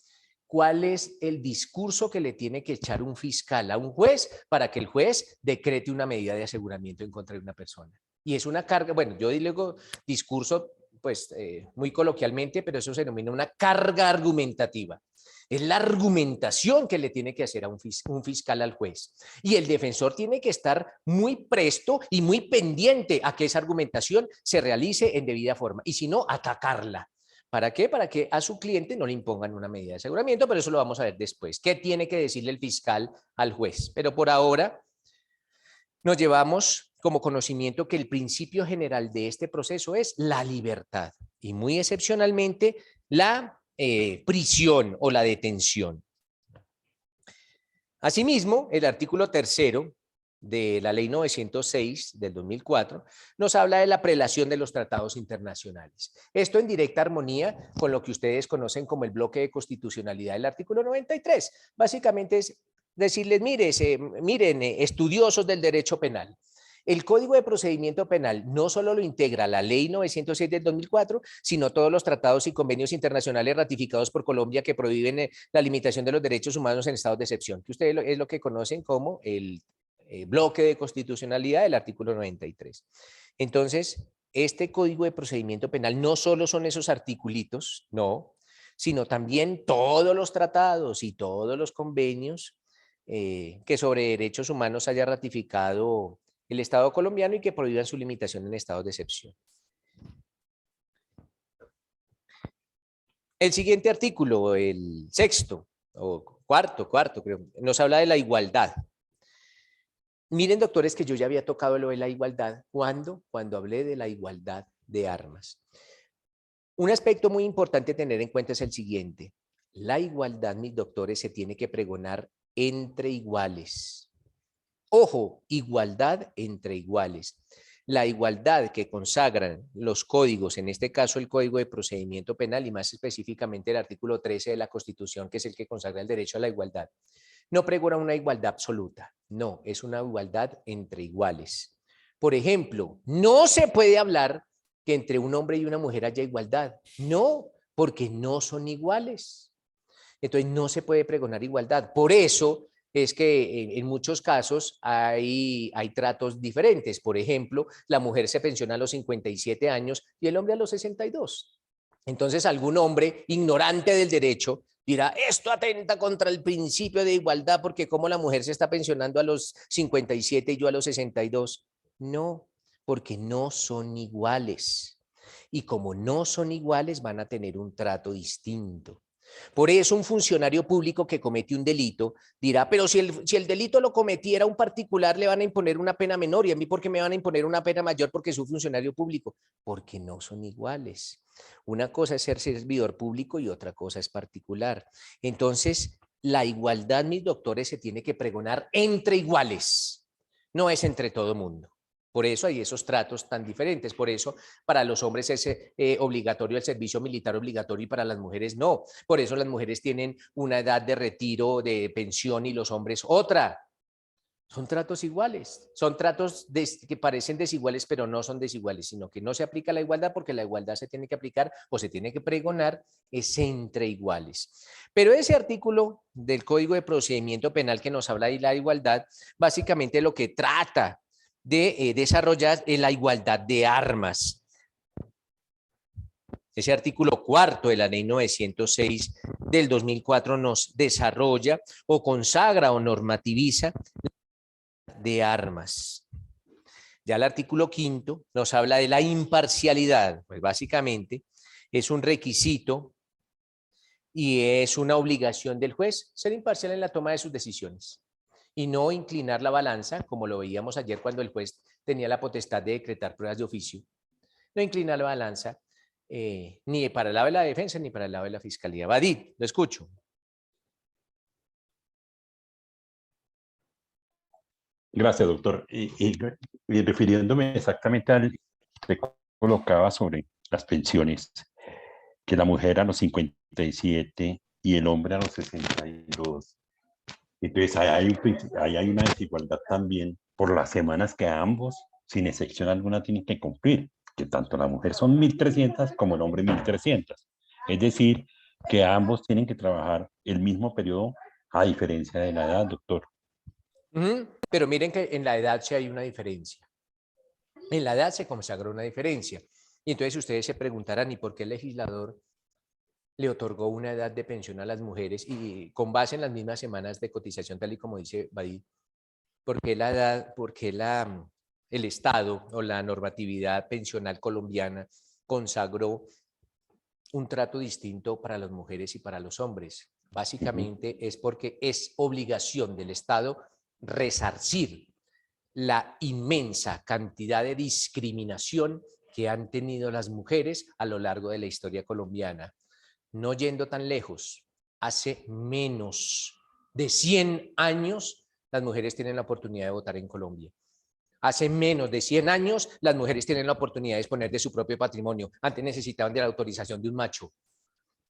¿Cuál es el discurso que le tiene que echar un fiscal a un juez para que el juez decrete una medida de aseguramiento en contra de una persona? Y es una carga, bueno, yo digo discurso, pues muy coloquialmente, pero eso se denomina una carga argumentativa. Es la argumentación que le tiene que hacer a un fiscal al juez. Y el defensor tiene que estar muy presto y muy pendiente a que esa argumentación se realice en debida forma. Y si no, atacarla. ¿Para qué? Para que a su cliente no le impongan una medida de aseguramiento, pero eso lo vamos a ver después. ¿Qué tiene que decirle el fiscal al juez? Pero por ahora nos llevamos como conocimiento que el principio general de este proceso es la libertad y muy excepcionalmente la prisión o la detención. Asimismo, el artículo 3 de la Ley 906 del 2004 nos habla de la prelación de los tratados internacionales. Esto en directa armonía con lo que ustedes conocen como el bloque de constitucionalidad del artículo 93. Básicamente es decirles, miren, estudiosos del derecho penal, el Código de Procedimiento Penal no solo lo integra la Ley 906 del 2004, sino todos los tratados y convenios internacionales ratificados por Colombia que prohíben la limitación de los derechos humanos en estados de excepción, que ustedes es lo que conocen como el bloque de constitucionalidad del artículo 93. Entonces, este Código de Procedimiento Penal no solo son esos articulitos, no, sino también todos los tratados y todos los convenios que sobre derechos humanos haya ratificado el Estado colombiano y que prohíban su limitación en estados de excepción. El siguiente artículo, el sexto, o cuarto creo, nos habla de la igualdad. Miren, doctores, que yo ya había tocado lo de la igualdad. ¿Cuándo? Cuando hablé de la igualdad de armas. Un aspecto muy importante a tener en cuenta es el siguiente. La igualdad, mis doctores, se tiene que pregonar entre iguales. Ojo, igualdad entre iguales. La igualdad que consagran los códigos, en este caso el Código de Procedimiento Penal y más específicamente el artículo 13 de la Constitución, que es el que consagra el derecho a la igualdad, no pregona una igualdad absoluta, no, es una igualdad entre iguales. Por ejemplo, no se puede hablar que entre un hombre y una mujer haya igualdad, no, porque no son iguales. Entonces no se puede pregonar igualdad. Por eso es que en muchos casos hay tratos diferentes. Por ejemplo, la mujer se pensiona a los 57 años y el hombre a los 62. Entonces algún hombre ignorante del derecho dirá, esto atenta contra el principio de igualdad porque como la mujer se está pensionando a los 57 y yo a los 62. No, porque no son iguales. Y como no son iguales van a tener un trato distinto. Por eso un funcionario público que comete un delito dirá, pero si el delito lo cometiera un particular, le van a imponer una pena menor, y a mí, ¿por qué me van a imponer una pena mayor porque soy funcionario público? Porque no son iguales. Una cosa es ser servidor público y otra cosa es particular. Entonces, la igualdad, mis doctores, se tiene que pregonar entre iguales, no es entre todo mundo. Por eso hay esos tratos tan diferentes. Por eso para los hombres es obligatorio el servicio militar obligatorio y para las mujeres no. Por eso las mujeres tienen una edad de retiro, de pensión y los hombres otra. Son tratos iguales. Son tratos que parecen desiguales, pero no son desiguales, sino que no se aplica la igualdad porque la igualdad se tiene que aplicar o se tiene que pregonar es entre iguales. Pero ese artículo del Código de Procedimiento Penal que nos habla de la igualdad, básicamente lo que trata de desarrollar la igualdad de armas. Ese artículo 4 de la Ley 906 del 2004 nos desarrolla o consagra o normativiza de armas. Ya el artículo 5 nos habla de la imparcialidad. Pues básicamente es un requisito y es una obligación del juez ser imparcial en la toma de sus decisiones y no inclinar la balanza, como lo veíamos ayer cuando el juez tenía la potestad de decretar pruebas de oficio. No inclinar la balanza ni para el lado de la defensa ni para el lado de la fiscalía. Badí, lo escucho. Gracias, doctor. Y refiriéndome exactamente al que colocaba sobre las pensiones, que la mujer a los 57 y el hombre a los 62. Entonces, ahí hay una desigualdad también por las semanas que ambos, sin excepción alguna, tienen que cumplir, que tanto la mujer son 1.300 como el hombre 1.300. Es decir, que ambos tienen que trabajar el mismo periodo a diferencia de la edad, doctor. Pero miren que en la edad sí hay una diferencia. En la edad se consagró una diferencia. Y entonces ustedes se preguntarán, ¿y por qué el legislador le otorgó una edad de pensión a las mujeres y con base en las mismas semanas de cotización, tal y como dice Badí? ¿Por qué la edad, por qué el Estado o la normatividad pensional colombiana consagró un trato distinto para las mujeres y para los hombres? Básicamente es porque es obligación del Estado resarcir la inmensa cantidad de discriminación que han tenido las mujeres a lo largo de la historia colombiana. No yendo tan lejos, hace menos de 100 años las mujeres tienen la oportunidad de votar en Colombia. Hace menos de 100 años las mujeres tienen la oportunidad de disponer de su propio patrimonio. Antes necesitaban de la autorización de un macho.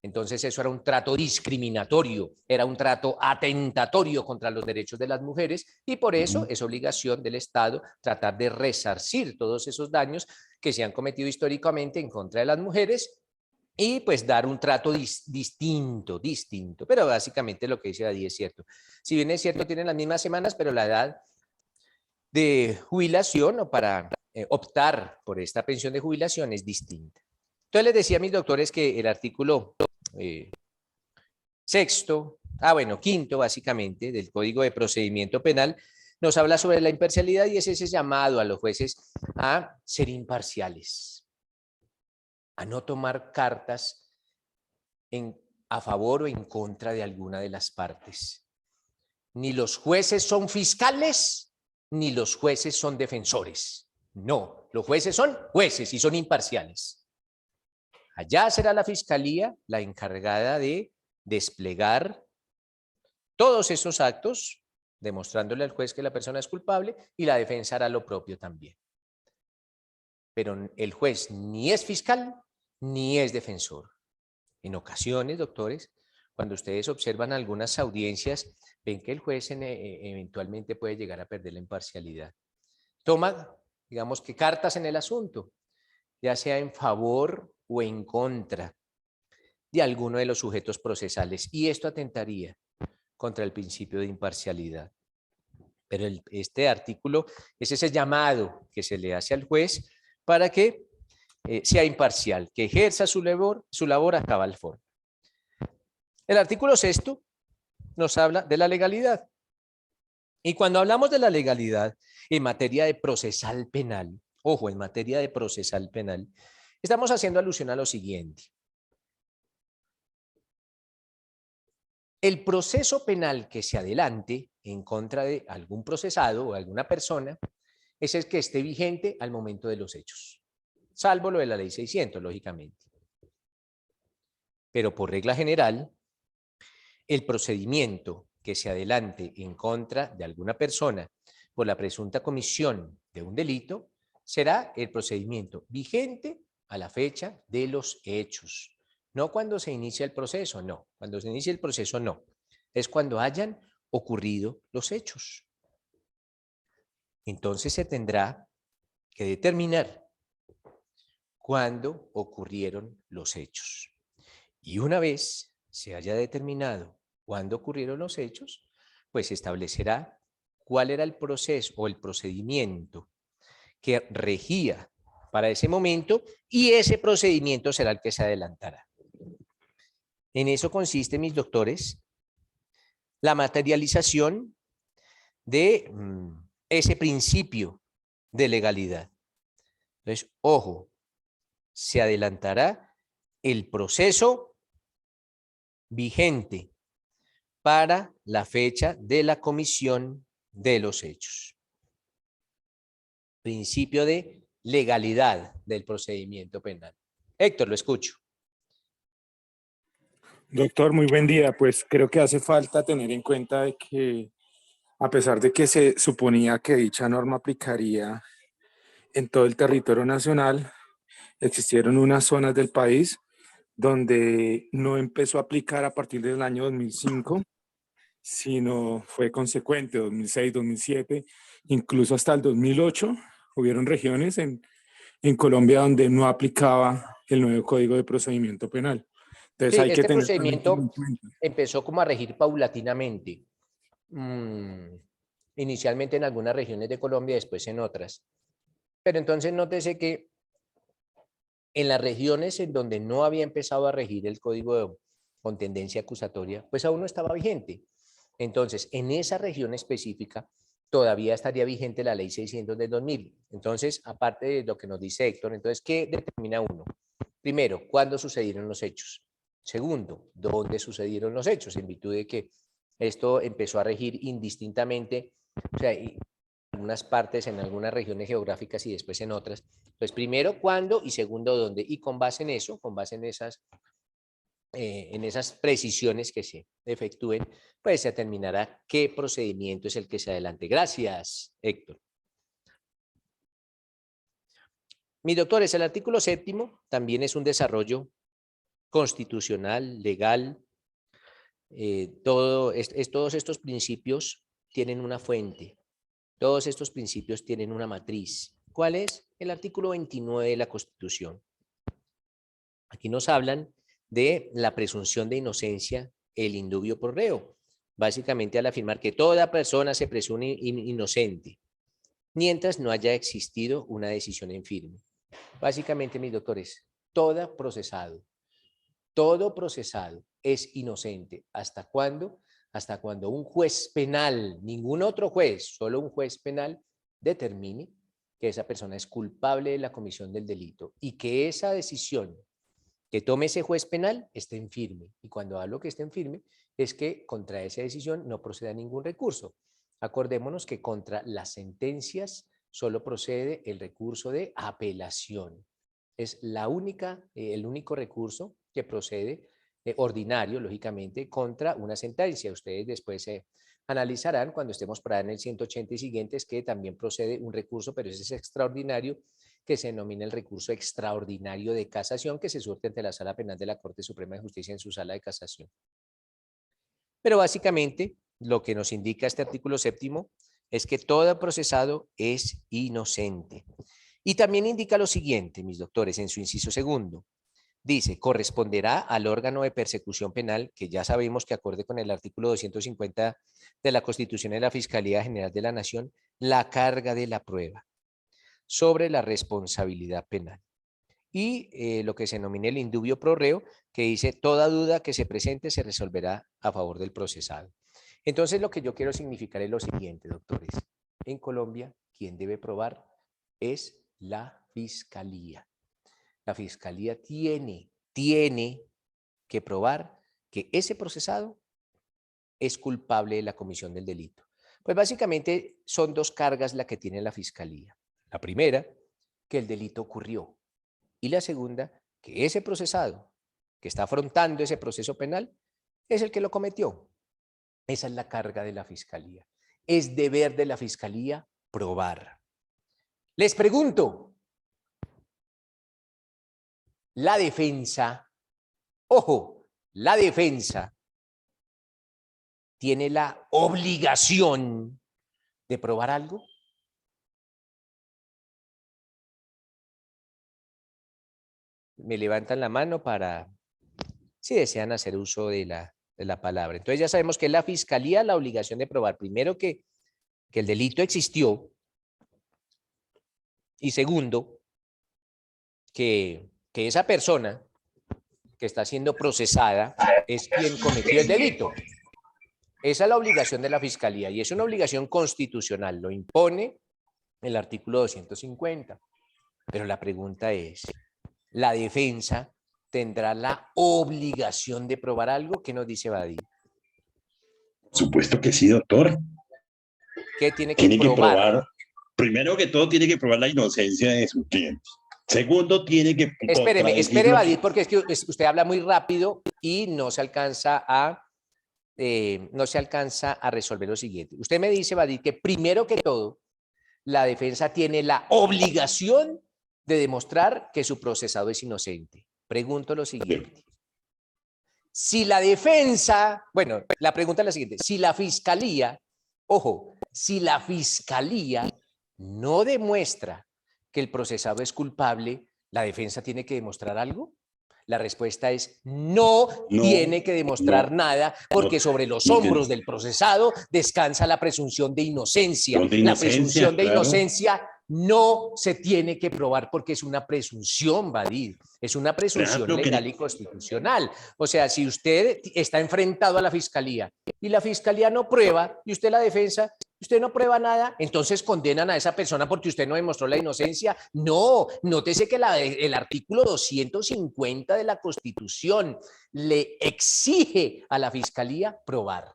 Entonces eso era un trato discriminatorio, era un trato atentatorio contra los derechos de las mujeres y por eso es obligación del Estado tratar de resarcir todos esos daños que se han cometido históricamente en contra de las mujeres y pues dar un trato distinto. Pero básicamente lo que dice Badí es cierto. Si bien es cierto, tienen las mismas semanas, pero la edad de jubilación o para optar por esta pensión de jubilación es distinta. Entonces les decía a mis doctores que el artículo quinto básicamente del Código de Procedimiento Penal nos habla sobre la imparcialidad y es ese llamado a los jueces a ser imparciales, a no tomar cartas a favor o en contra de alguna de las partes. Ni los jueces son fiscales, ni los jueces son defensores. No, los jueces son jueces y son imparciales. Allá será la fiscalía la encargada de desplegar todos esos actos, demostrándole al juez que la persona es culpable y la defensa hará lo propio también. Pero el juez ni es fiscal ni es defensor. En ocasiones, doctores, cuando ustedes observan algunas audiencias, ven que el juez eventualmente puede llegar a perder la imparcialidad. Toma, digamos que cartas en el asunto, ya sea en favor o en contra de alguno de los sujetos procesales. Y esto atentaría contra el principio de imparcialidad. Pero este artículo es ese llamado que se le hace al juez para que sea imparcial, que ejerza su labor a cabal forma. El artículo 6 nos habla de la legalidad. Y cuando hablamos de la legalidad en materia de procesal penal, ojo, en materia de procesal penal, estamos haciendo alusión a lo siguiente. El proceso penal que se adelante en contra de algún procesado o alguna persona es el que esté vigente al momento de los hechos, salvo lo de la ley 600, lógicamente. Pero por regla general, el procedimiento que se adelante en contra de alguna persona por la presunta comisión de un delito será el procedimiento vigente a la fecha de los hechos. No cuando se inicia el proceso, no. Cuando se inicia el proceso, no. Es cuando hayan ocurrido los hechos. Entonces se tendrá que determinar cuándo ocurrieron los hechos. Y una vez se haya determinado cuándo ocurrieron los hechos, pues se establecerá cuál era el proceso o el procedimiento que regía para ese momento y ese procedimiento será el que se adelantará. En eso consiste, mis doctores, la materialización de ese principio de legalidad. Entonces, ojo, se adelantará el proceso vigente para la fecha de la comisión de los hechos. Principio de legalidad del procedimiento penal. Héctor, lo escucho. Doctor, muy buen día. Pues creo que hace falta tener en cuenta de que, a pesar de que se suponía que dicha norma aplicaría en todo el territorio nacional, existieron unas zonas del país donde no empezó a aplicar a partir del año 2005, sino fue consecuente, 2006, 2007, incluso hasta el 2008, hubieron regiones en Colombia donde no aplicaba el nuevo Código de Procedimiento Penal. Entonces Sí, hay que este tener también en procedimiento cuenta. empezó como a regir paulatinamente. Inicialmente en algunas regiones de Colombia, después en otras. Pero entonces nótese que en las regiones en donde no había empezado a regir el código con tendencia acusatoria, pues aún no estaba vigente. Entonces, en esa región específica todavía estaría vigente la ley 600 del 2000. Entonces, aparte de lo que nos dice Héctor, entonces, ¿qué determina uno? Primero, ¿cuándo sucedieron los hechos? Segundo, ¿dónde sucedieron los hechos? En virtud de que esto empezó a regir indistintamente, o sea, en algunas partes, en algunas regiones geográficas y después en otras. Pues primero, ¿cuándo? Y segundo, ¿dónde? Y con base en eso, con base en esas precisiones que se efectúen, pues se determinará qué procedimiento es el que se adelante. Gracias, Héctor. Mis doctores, el artículo 7º también es un desarrollo constitucional, legal. Todos estos principios tienen una fuente. Todos estos principios tienen una matriz. ¿Cuál es? El artículo 29 de la Constitución. Aquí nos hablan de la presunción de inocencia, el indubio pro reo. Básicamente al afirmar que toda persona se presume inocente, mientras no haya existido una decisión en firme. Básicamente, mis doctores, todo procesado es inocente. ¿Hasta cuándo? Hasta cuando un juez penal, ningún otro juez, solo un juez penal, determine que esa persona es culpable de la comisión del delito y que esa decisión que tome ese juez penal esté en firme. Y cuando hablo que esté en firme, es que contra esa decisión no proceda ningún recurso. Acordémonos que contra las sentencias solo procede el recurso de apelación. Es el único recurso que procede ordinario, lógicamente, contra una sentencia. Ustedes después analizarán cuando estemos por ahí en el 180 y siguientes que también procede un recurso, pero ese es extraordinario, que se denomina el recurso extraordinario de casación, que se surte ante la Sala Penal de la Corte Suprema de Justicia en su sala de casación. Pero básicamente lo que nos indica este artículo 7º es que todo procesado es inocente. Y también indica lo siguiente, mis doctores, en su inciso 2º. Dice, corresponderá al órgano de persecución penal, que ya sabemos que acorde con el artículo 250 de la Constitución de la Fiscalía General de la Nación, la carga de la prueba sobre la responsabilidad penal. Y lo que se denomina el indubio pro reo, que dice, toda duda que se presente se resolverá a favor del procesado. Entonces, lo que yo quiero significar es lo siguiente, doctores. En Colombia, quien debe probar es la Fiscalía. La Fiscalía tiene que probar que ese procesado es culpable de la comisión del delito? Pues básicamente son dos cargas las que tiene la Fiscalía. La primera, que el delito ocurrió. Y la segunda, que ese procesado que está afrontando ese proceso penal es el que lo cometió. Esa es la carga de la Fiscalía. Es deber de la Fiscalía probar. Les pregunto, la defensa, ojo, la defensa tiene la obligación de probar algo. Me levantan la mano para, si desean hacer uso de la palabra. Entonces ya sabemos que la Fiscalía la obligación de probar, primero, que el delito existió, y segundo, que esa persona que está siendo procesada es quien cometió el delito. Esa es la obligación de la Fiscalía y es una obligación constitucional, lo impone el artículo 250. Pero la pregunta es, ¿la defensa tendrá la obligación de probar algo? ¿Qué nos dice Badir? Por supuesto que sí, doctor. ¿Qué tiene que Tiene que probar? probar, primero que todo, tiene que probar la inocencia de su cliente. Segundo, tiene que Espere, Badir, porque es que usted habla muy rápido y no se alcanza a resolver lo siguiente. Usted me dice, Badir, que primero que todo, la defensa tiene la obligación de demostrar que su procesado es inocente. Pregunto lo siguiente. Si la defensa, bueno, la pregunta es la siguiente. Si la Fiscalía, ojo, si la Fiscalía no demuestra que el procesado es culpable, ¿la defensa tiene que demostrar algo? La respuesta es no tiene que demostrar nada, porque sobre los hombros del procesado descansa la presunción de inocencia. La presunción de inocencia no se tiene que probar porque es una presunción, Badir. Es una presunción legal y constitucional. O sea, si usted está enfrentado a la Fiscalía y la Fiscalía no prueba y usted la defensa, usted no prueba nada, entonces condenan a esa persona porque usted no demostró la inocencia. No, nótese que el artículo 250 de la Constitución le exige a la Fiscalía probar.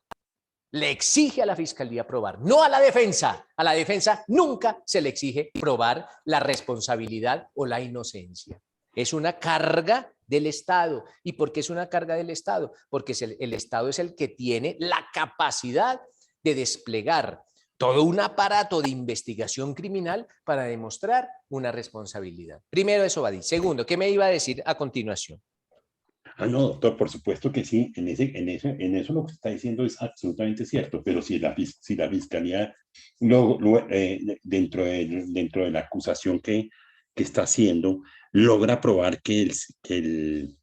Le exige a la Fiscalía probar, no a la defensa. A la defensa nunca se le exige probar la responsabilidad o la inocencia. Es una carga del Estado. ¿Y por qué es una carga del Estado? Porque el Estado es el que tiene la capacidad de desplegar todo un aparato de investigación criminal para demostrar una responsabilidad. Primero eso, Badir. Segundo, ¿qué me iba a decir a continuación? No, doctor, por supuesto que sí. En eso lo que está diciendo es absolutamente cierto. Pero si la Fiscalía, dentro de la acusación que está haciendo, logra probar que el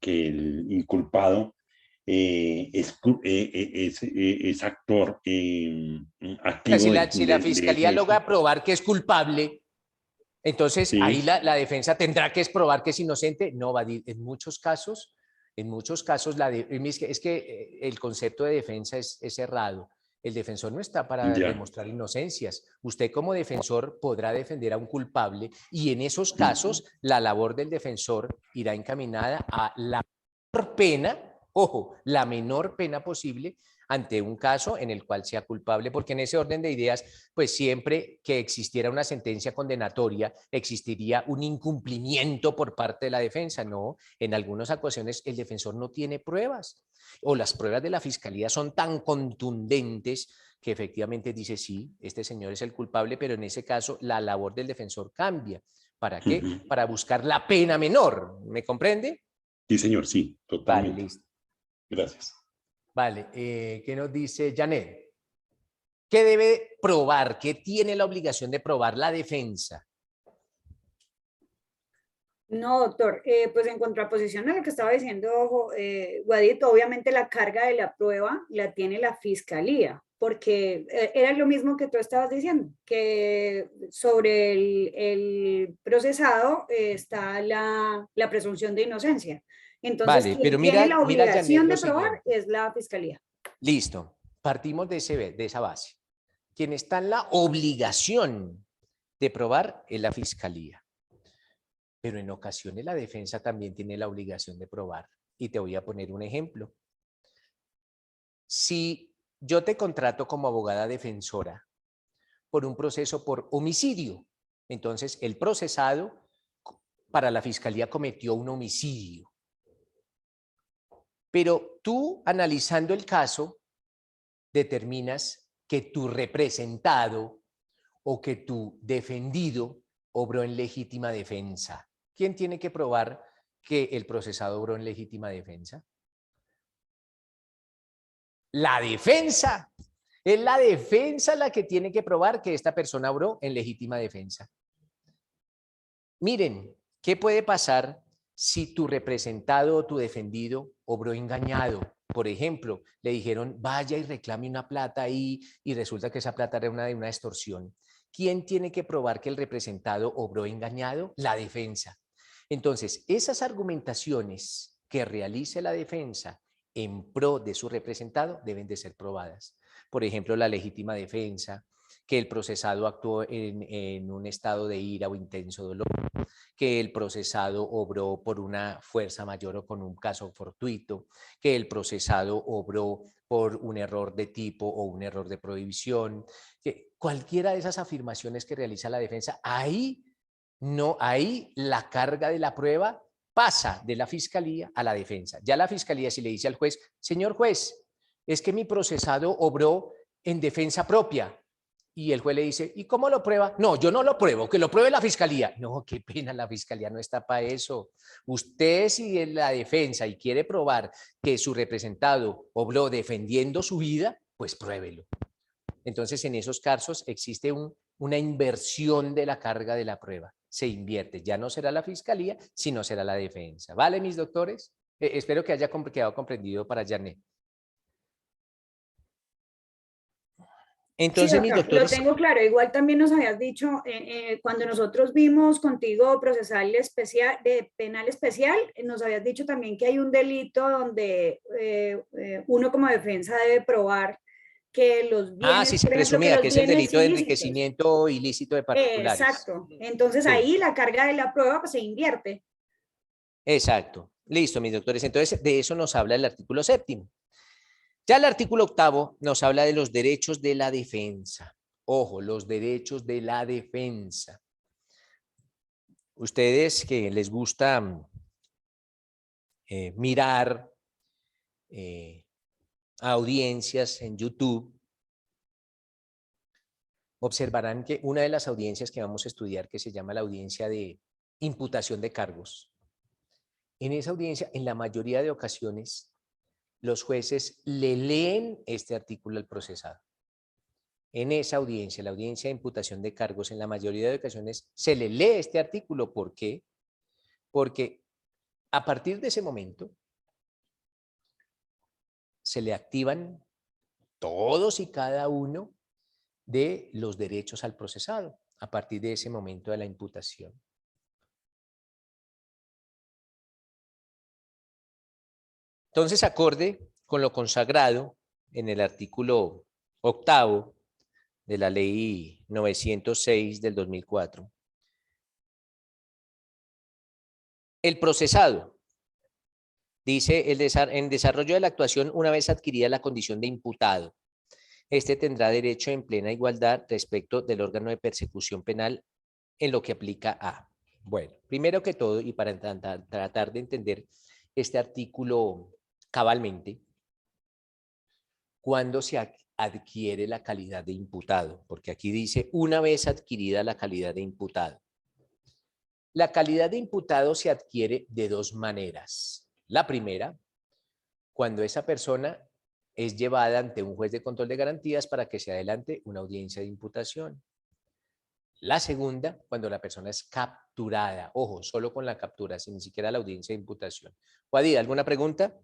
inculpado es actor activo. Si la Fiscalía logra probar que es culpable, entonces sí, ahí la defensa tendrá que probar que es inocente. No, Badir, en muchos casos es que el concepto de defensa es errado. El defensor no está para demostrar inocencias. Usted como defensor podrá defender a un culpable y en esos casos la labor del defensor irá encaminada a la menor pena, ojo, la menor pena posible ante un caso en el cual sea culpable, porque en ese orden de ideas, pues siempre que existiera una sentencia condenatoria, existiría un incumplimiento por parte de la defensa. No, en algunas ocasiones el defensor no tiene pruebas o las pruebas de la Fiscalía son tan contundentes que efectivamente dice, sí, este señor es el culpable, pero en ese caso la labor del defensor cambia. ¿Para qué? Para buscar la pena menor. ¿Me comprende? Sí, señor, sí, totalmente. Vale, listo. Gracias. Vale, ¿qué nos dice Janet? ¿Qué debe probar? ¿Qué tiene la obligación de probar la defensa? No, doctor, pues en contraposición a lo que estaba diciendo Guadito, obviamente la carga de la prueba la tiene la Fiscalía, porque era lo mismo que tú estabas diciendo, que sobre el procesado está la presunción de inocencia. Entonces, vale, quien pero tiene la obligación Janet, de probar es la Fiscalía. Listo, partimos de esa base. Quien está en la obligación de probar es la Fiscalía. Pero en ocasiones la defensa también tiene la obligación de probar. Y te voy a poner un ejemplo. Si yo te contrato como abogada defensora por un proceso por homicidio. Entonces, el procesado para la fiscalía cometió un homicidio. Pero tú, analizando el caso, determinas que tu representado o que tu defendido obró en legítima defensa. ¿Quién tiene que probar que el procesado obró en legítima defensa? La defensa. Es la defensa la que tiene que probar que esta persona obró en legítima defensa. Miren, ¿qué puede pasar si tu representado o tu defendido obró engañado? Por ejemplo, le dijeron, vaya y reclame una plata ahí, y resulta que esa plata era una extorsión. ¿Quién tiene que probar que el representado obró engañado? La defensa. Entonces, esas argumentaciones que realice la defensa en pro de su representado deben de ser probadas. Por ejemplo, la legítima defensa, que el procesado actuó en un estado de ira o intenso dolor, que el procesado obró por una fuerza mayor o con un caso fortuito, que el procesado obró por un error de tipo o un error de prohibición, que cualquiera de esas afirmaciones que realiza la defensa, ahí la carga de la prueba pasa de la fiscalía a la defensa. Ya la fiscalía, si le dice al juez, señor juez, es que mi procesado obró en defensa propia, y el juez le dice, ¿y cómo lo prueba? No, yo no lo pruebo, que lo pruebe la fiscalía. No, qué pena, la fiscalía no está para eso. Usted, si es la defensa y quiere probar que su representado obró defendiendo su vida, pues pruébelo. Entonces, en esos casos existe una inversión de la carga de la prueba. Se invierte, ya no será la fiscalía, sino será la defensa. ¿Vale, mis doctores? Espero que haya quedado comprendido para Janet. Entonces, sí, mis doctor, doctores... lo tengo claro. Igual también nos habías dicho, cuando nosotros vimos contigo procesal especial, de penal especial, nos habías dicho también que hay un delito donde uno como defensa debe probar que los bienes, sí, por ejemplo, presumida, que es el delito de ilícitos. enriquecimiento ilícito de particulares. Exacto. Entonces Sí. ahí la carga de la prueba pues, se invierte. Exacto. Listo, mis doctores. Entonces, de eso nos habla el artículo 7º. Ya el artículo 8º nos habla de los derechos de la defensa. Ojo, los derechos de la defensa. Ustedes que les gusta mirar audiencias en YouTube, observarán que una de las audiencias que vamos a estudiar, que se llama la audiencia de imputación de cargos, en esa audiencia, en la mayoría de ocasiones, los jueces le leen este artículo al procesado. En esa audiencia, la audiencia de imputación de cargos, en la mayoría de ocasiones se le lee este artículo. ¿Por qué? Porque a partir de ese momento se le activan todos y cada uno de los derechos al procesado a partir de ese momento de la imputación. Entonces, acorde con lo consagrado en el artículo 8º de la ley 906 del 2004, el procesado dice, en desarrollo de la actuación, una vez adquirida la condición de imputado, este tendrá derecho en plena igualdad respecto del órgano de persecución penal en lo que aplica a. Bueno, primero que todo, y para tratar de entender este artículo cabalmente, ¿cuándo se adquiere la calidad de imputado? Porque aquí dice, una vez adquirida la calidad de imputado. La calidad de imputado se adquiere de dos maneras. La primera, cuando esa persona es llevada ante un juez de control de garantías para que se adelante una audiencia de imputación. La segunda, cuando la persona es capturada. Ojo, solo con la captura, sin ni siquiera la audiencia de imputación. Guadí, ¿alguna pregunta?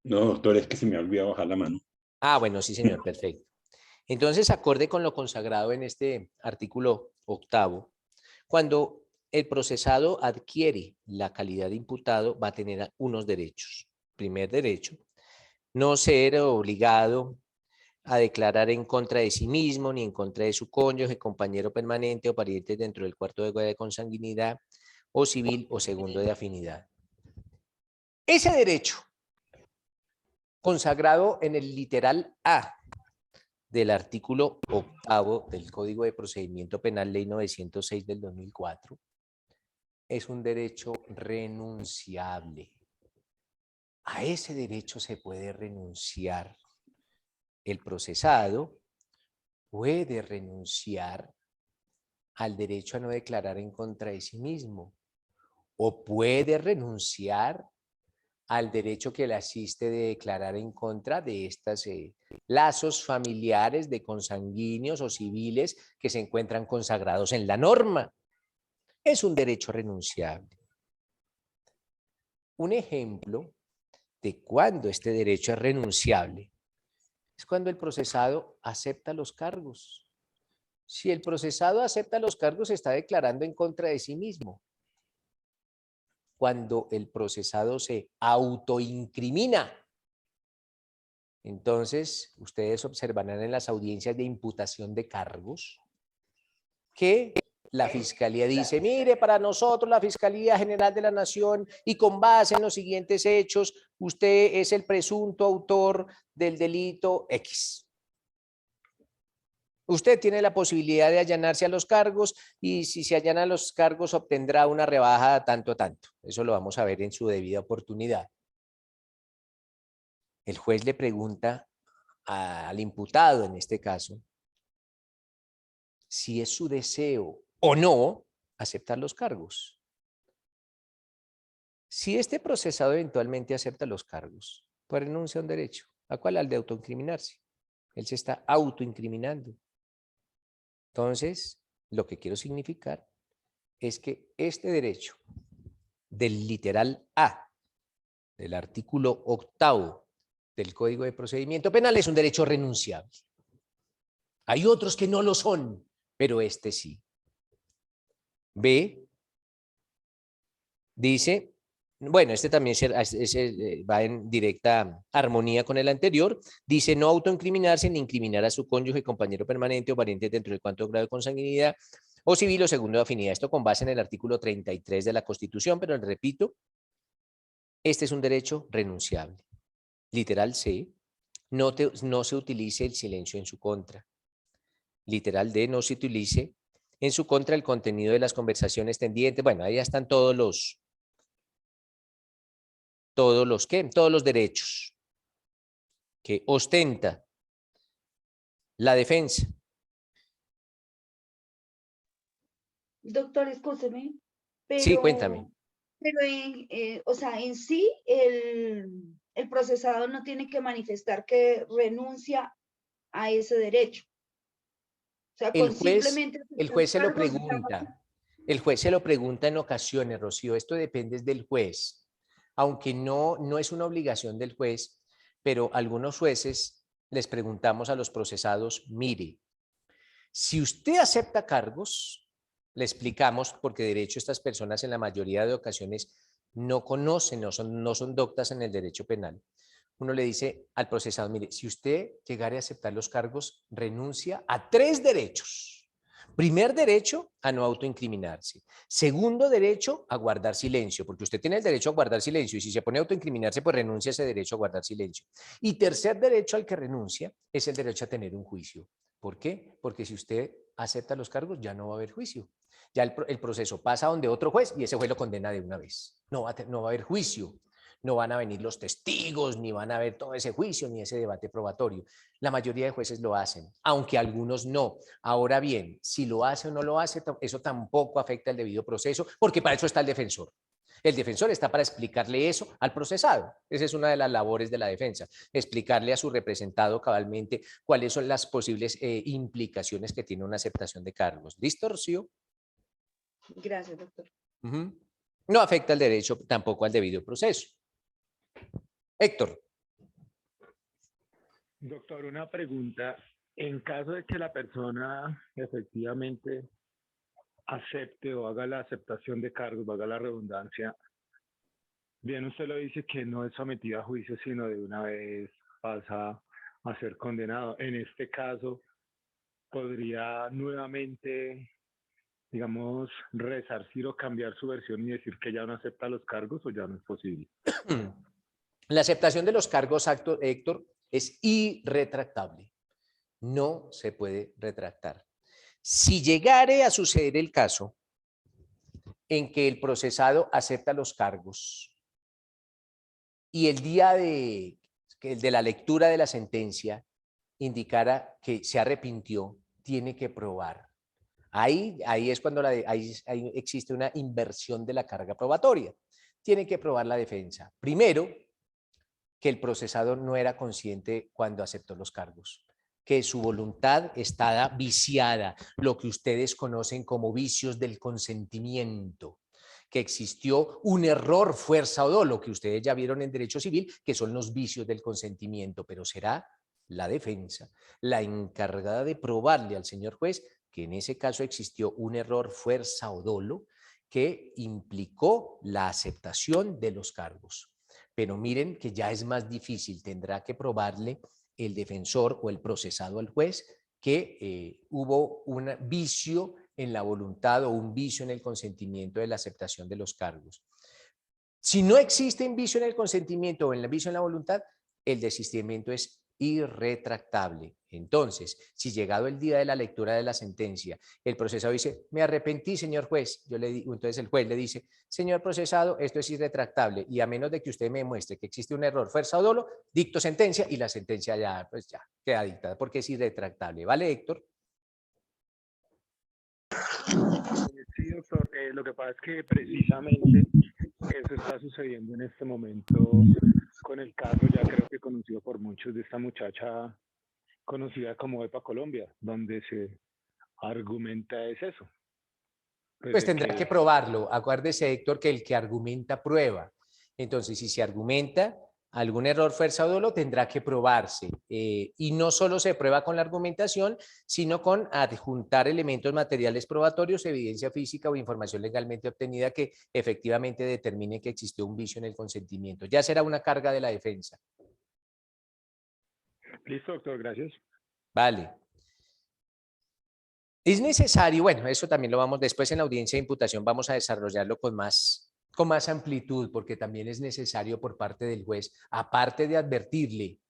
No, doctor, es que se me ha olvidado bajar la mano. Ah, bueno, sí, señor, perfecto. Entonces, acorde con lo consagrado en este artículo 8º, cuando el procesado adquiere la calidad de imputado, va a tener unos derechos. Primer derecho, no ser obligado a declarar en contra de sí mismo, ni en contra de su cónyuge, compañero permanente o pariente dentro del cuarto de consanguinidad o civil o segundo de afinidad. Ese derecho, consagrado en el literal A del artículo 8º del Código de Procedimiento Penal, Ley 906 del 2004, es un derecho renunciable. A ese derecho se puede renunciar. El procesado puede renunciar al derecho a no declarar en contra de sí mismo o puede renunciar al derecho que le asiste de declarar en contra de estos lazos familiares de consanguíneos o civiles que se encuentran consagrados en la norma. Es un derecho renunciable. Un ejemplo de cuando este derecho es renunciable es cuando el procesado acepta los cargos. Si el procesado acepta los cargos, está declarando en contra de sí mismo. Cuando el procesado se autoincrimina, entonces ustedes observarán en las audiencias de imputación de cargos que la Fiscalía dice, mire, para nosotros la Fiscalía General de la Nación y con base en los siguientes hechos, usted es el presunto autor del delito X. Usted tiene la posibilidad de allanarse a los cargos y si se allana a los cargos obtendrá una rebaja tanto. Eso lo vamos a ver en su debida oportunidad. El juez le pregunta al imputado, en este caso, si es su deseo o no aceptar los cargos. Si este procesado eventualmente acepta los cargos, pues renuncia a un derecho. ¿A cuál? Al de autoincriminarse. Él se está autoincriminando. Entonces, lo que quiero significar es que este derecho del literal A del artículo 8º del Código de Procedimiento Penal es un derecho renunciable. Hay otros que no lo son, pero este sí. B dice, bueno, este también va en directa armonía con el anterior, dice no autoincriminarse ni incriminar a su cónyuge, compañero permanente o pariente dentro del cuarto grado de consanguinidad o civil o segundo de afinidad. Esto con base en el artículo 33 de la Constitución, pero repito, este es un derecho renunciable. Literal C, no se utilice el silencio en su contra. Literal D, no se utilice en su contra el contenido de las conversaciones tendientes. Bueno, ahí ya están todos los derechos que ostenta la defensa. Doctor, escúcheme, Sí, cuéntame. Pero o sea, en sí, el procesado no tiene que manifestar que renuncia a ese derecho. O sea, El con juez simplemente se lo cargos, pregunta. El juez se lo pregunta en ocasiones, Rocío. Esto depende del juez. Aunque no es una obligación del juez, pero algunos jueces les preguntamos a los procesados, mire, si usted acepta cargos, le explicamos, porque de hecho estas personas en la mayoría de ocasiones no conocen, no son doctas en el derecho penal. Uno le dice al procesado, mire, si usted llegara a aceptar los cargos, renuncia a 3 derechos. Primer derecho, a no autoincriminarse. Segundo derecho, a guardar silencio, porque usted tiene el derecho a guardar silencio y si se pone a autoincriminarse, pues renuncia a ese derecho a guardar silencio. Y tercer derecho al que renuncia es el derecho a tener un juicio. ¿Por qué? Porque si usted acepta los cargos, ya no va a haber juicio. Ya el proceso pasa donde otro juez y ese juez lo condena de una vez. No va a haber juicio. No van a venir los testigos, ni van a ver todo ese juicio, ni ese debate probatorio. La mayoría de jueces lo hacen, aunque algunos no. Ahora bien, si lo hace o no lo hace, eso tampoco afecta el debido proceso, porque para eso está el defensor. El defensor está para explicarle eso al procesado. Esa es una de las labores de la defensa, explicarle a su representado cabalmente cuáles son las posibles implicaciones que tiene una aceptación de cargos. ¿Listo, Rocío? Gracias, doctor. No afecta el derecho tampoco al debido proceso. Héctor. Doctor, una pregunta. En caso de que la persona efectivamente acepte o haga la aceptación de cargos, valga la redundancia, bien usted lo dice que no es sometida a juicio, sino de una vez pasa a ser condenado. En este caso, podría nuevamente, digamos, resarcir o cambiar su versión y decir que ya no acepta los cargos, o ya no es posible. La aceptación de los cargos, Héctor, es irretractable. No se puede retractar. Si llegare a suceder el caso en que el procesado acepta los cargos y el día de la lectura de la sentencia indicara que se arrepintió, tiene que probar. Ahí es cuando ahí existe una inversión de la carga probatoria. Tiene que probar la defensa. Primero, que el procesado no era consciente cuando aceptó los cargos, que su voluntad estaba viciada, lo que ustedes conocen como vicios del consentimiento, que existió un error, fuerza o dolo, que ustedes ya vieron en derecho civil, que son los vicios del consentimiento, pero será la defensa la encargada de probarle al señor juez que en ese caso existió un error, fuerza o dolo que implicó la aceptación de los cargos. Pero miren que ya es más difícil, tendrá que probarle el defensor o el procesado al juez que hubo un vicio en la voluntad o un vicio en el consentimiento de la aceptación de los cargos. Si no existe un vicio en el consentimiento o en el vicio en la voluntad, el desistimiento es irretractable. Entonces, si llegado el día de la lectura de la sentencia, el procesado dice, me arrepentí, señor juez, yo le digo, entonces el juez le dice, señor procesado, esto es irretractable y a menos de que usted me demuestre que existe un error, fuerza o dolo, dicto sentencia y la sentencia ya, pues ya queda dictada porque es irretractable. ¿Vale, Héctor? Sí, doctor, lo que pasa es que precisamente eso está sucediendo en este momento con el caso, ya creo que conocido por muchos, de esta muchacha conocida como EPA Colombia, donde se argumenta es eso. Pues tendrá que probarlo. Acuérdese, Héctor, que el que argumenta prueba. Entonces, si se argumenta algún error, fuerza o dolo, tendrá que probarse. Y no solo se prueba con la argumentación, sino con adjuntar elementos materiales probatorios, evidencia física o información legalmente obtenida que efectivamente determine que existió un vicio en el consentimiento. Ya será una carga de la defensa. Listo, doctor, gracias. Vale. Es necesario, bueno, eso también lo vamos después en la audiencia de imputación, vamos a desarrollarlo con más amplitud, porque también es necesario por parte del juez, aparte de advertirle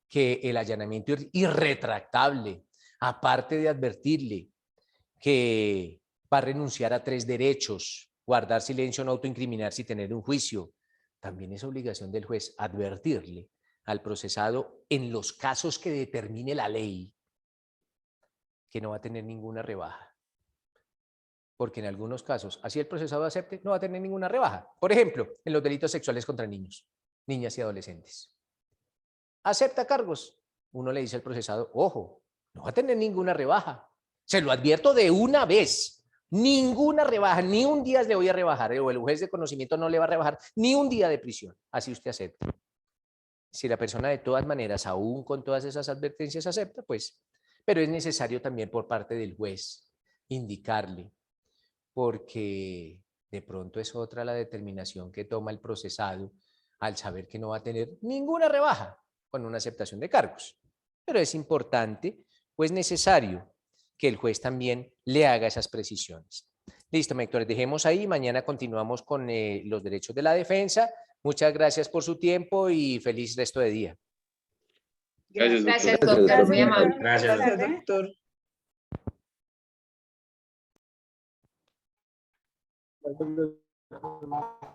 que el allanamiento es irretractable, aparte de advertirle que va a renunciar a 3 derechos, guardar silencio, no autoincriminarse y tener un juicio, también es obligación del juez advertirle al procesado en los casos que determine la ley que no va a tener ninguna rebaja. Porque en algunos casos, así el procesado acepte, no va a tener ninguna rebaja. Por ejemplo, en los delitos sexuales contra niños, niñas y adolescentes. Acepta cargos. Uno le dice al procesado, ojo, no va a tener ninguna rebaja. Se lo advierto de una vez. Ninguna rebaja, ni un día le voy a rebajar, o el juez de conocimiento no le va a rebajar ni un día de prisión. Así usted acepta. Si la persona de todas maneras, aún con todas esas advertencias, acepta, pues, pero es necesario también por parte del juez indicarle, porque de pronto es otra la determinación que toma el procesado al saber que no va a tener ninguna rebaja con una aceptación de cargos. Pero es importante, pues necesario, que el juez también le haga esas precisiones. Listo, Héctor, dejemos ahí, mañana continuamos con los derechos de la defensa. Muchas gracias por su tiempo y feliz resto de día. Gracias, doctor. Muy amable. Gracias, doctor. Gracias.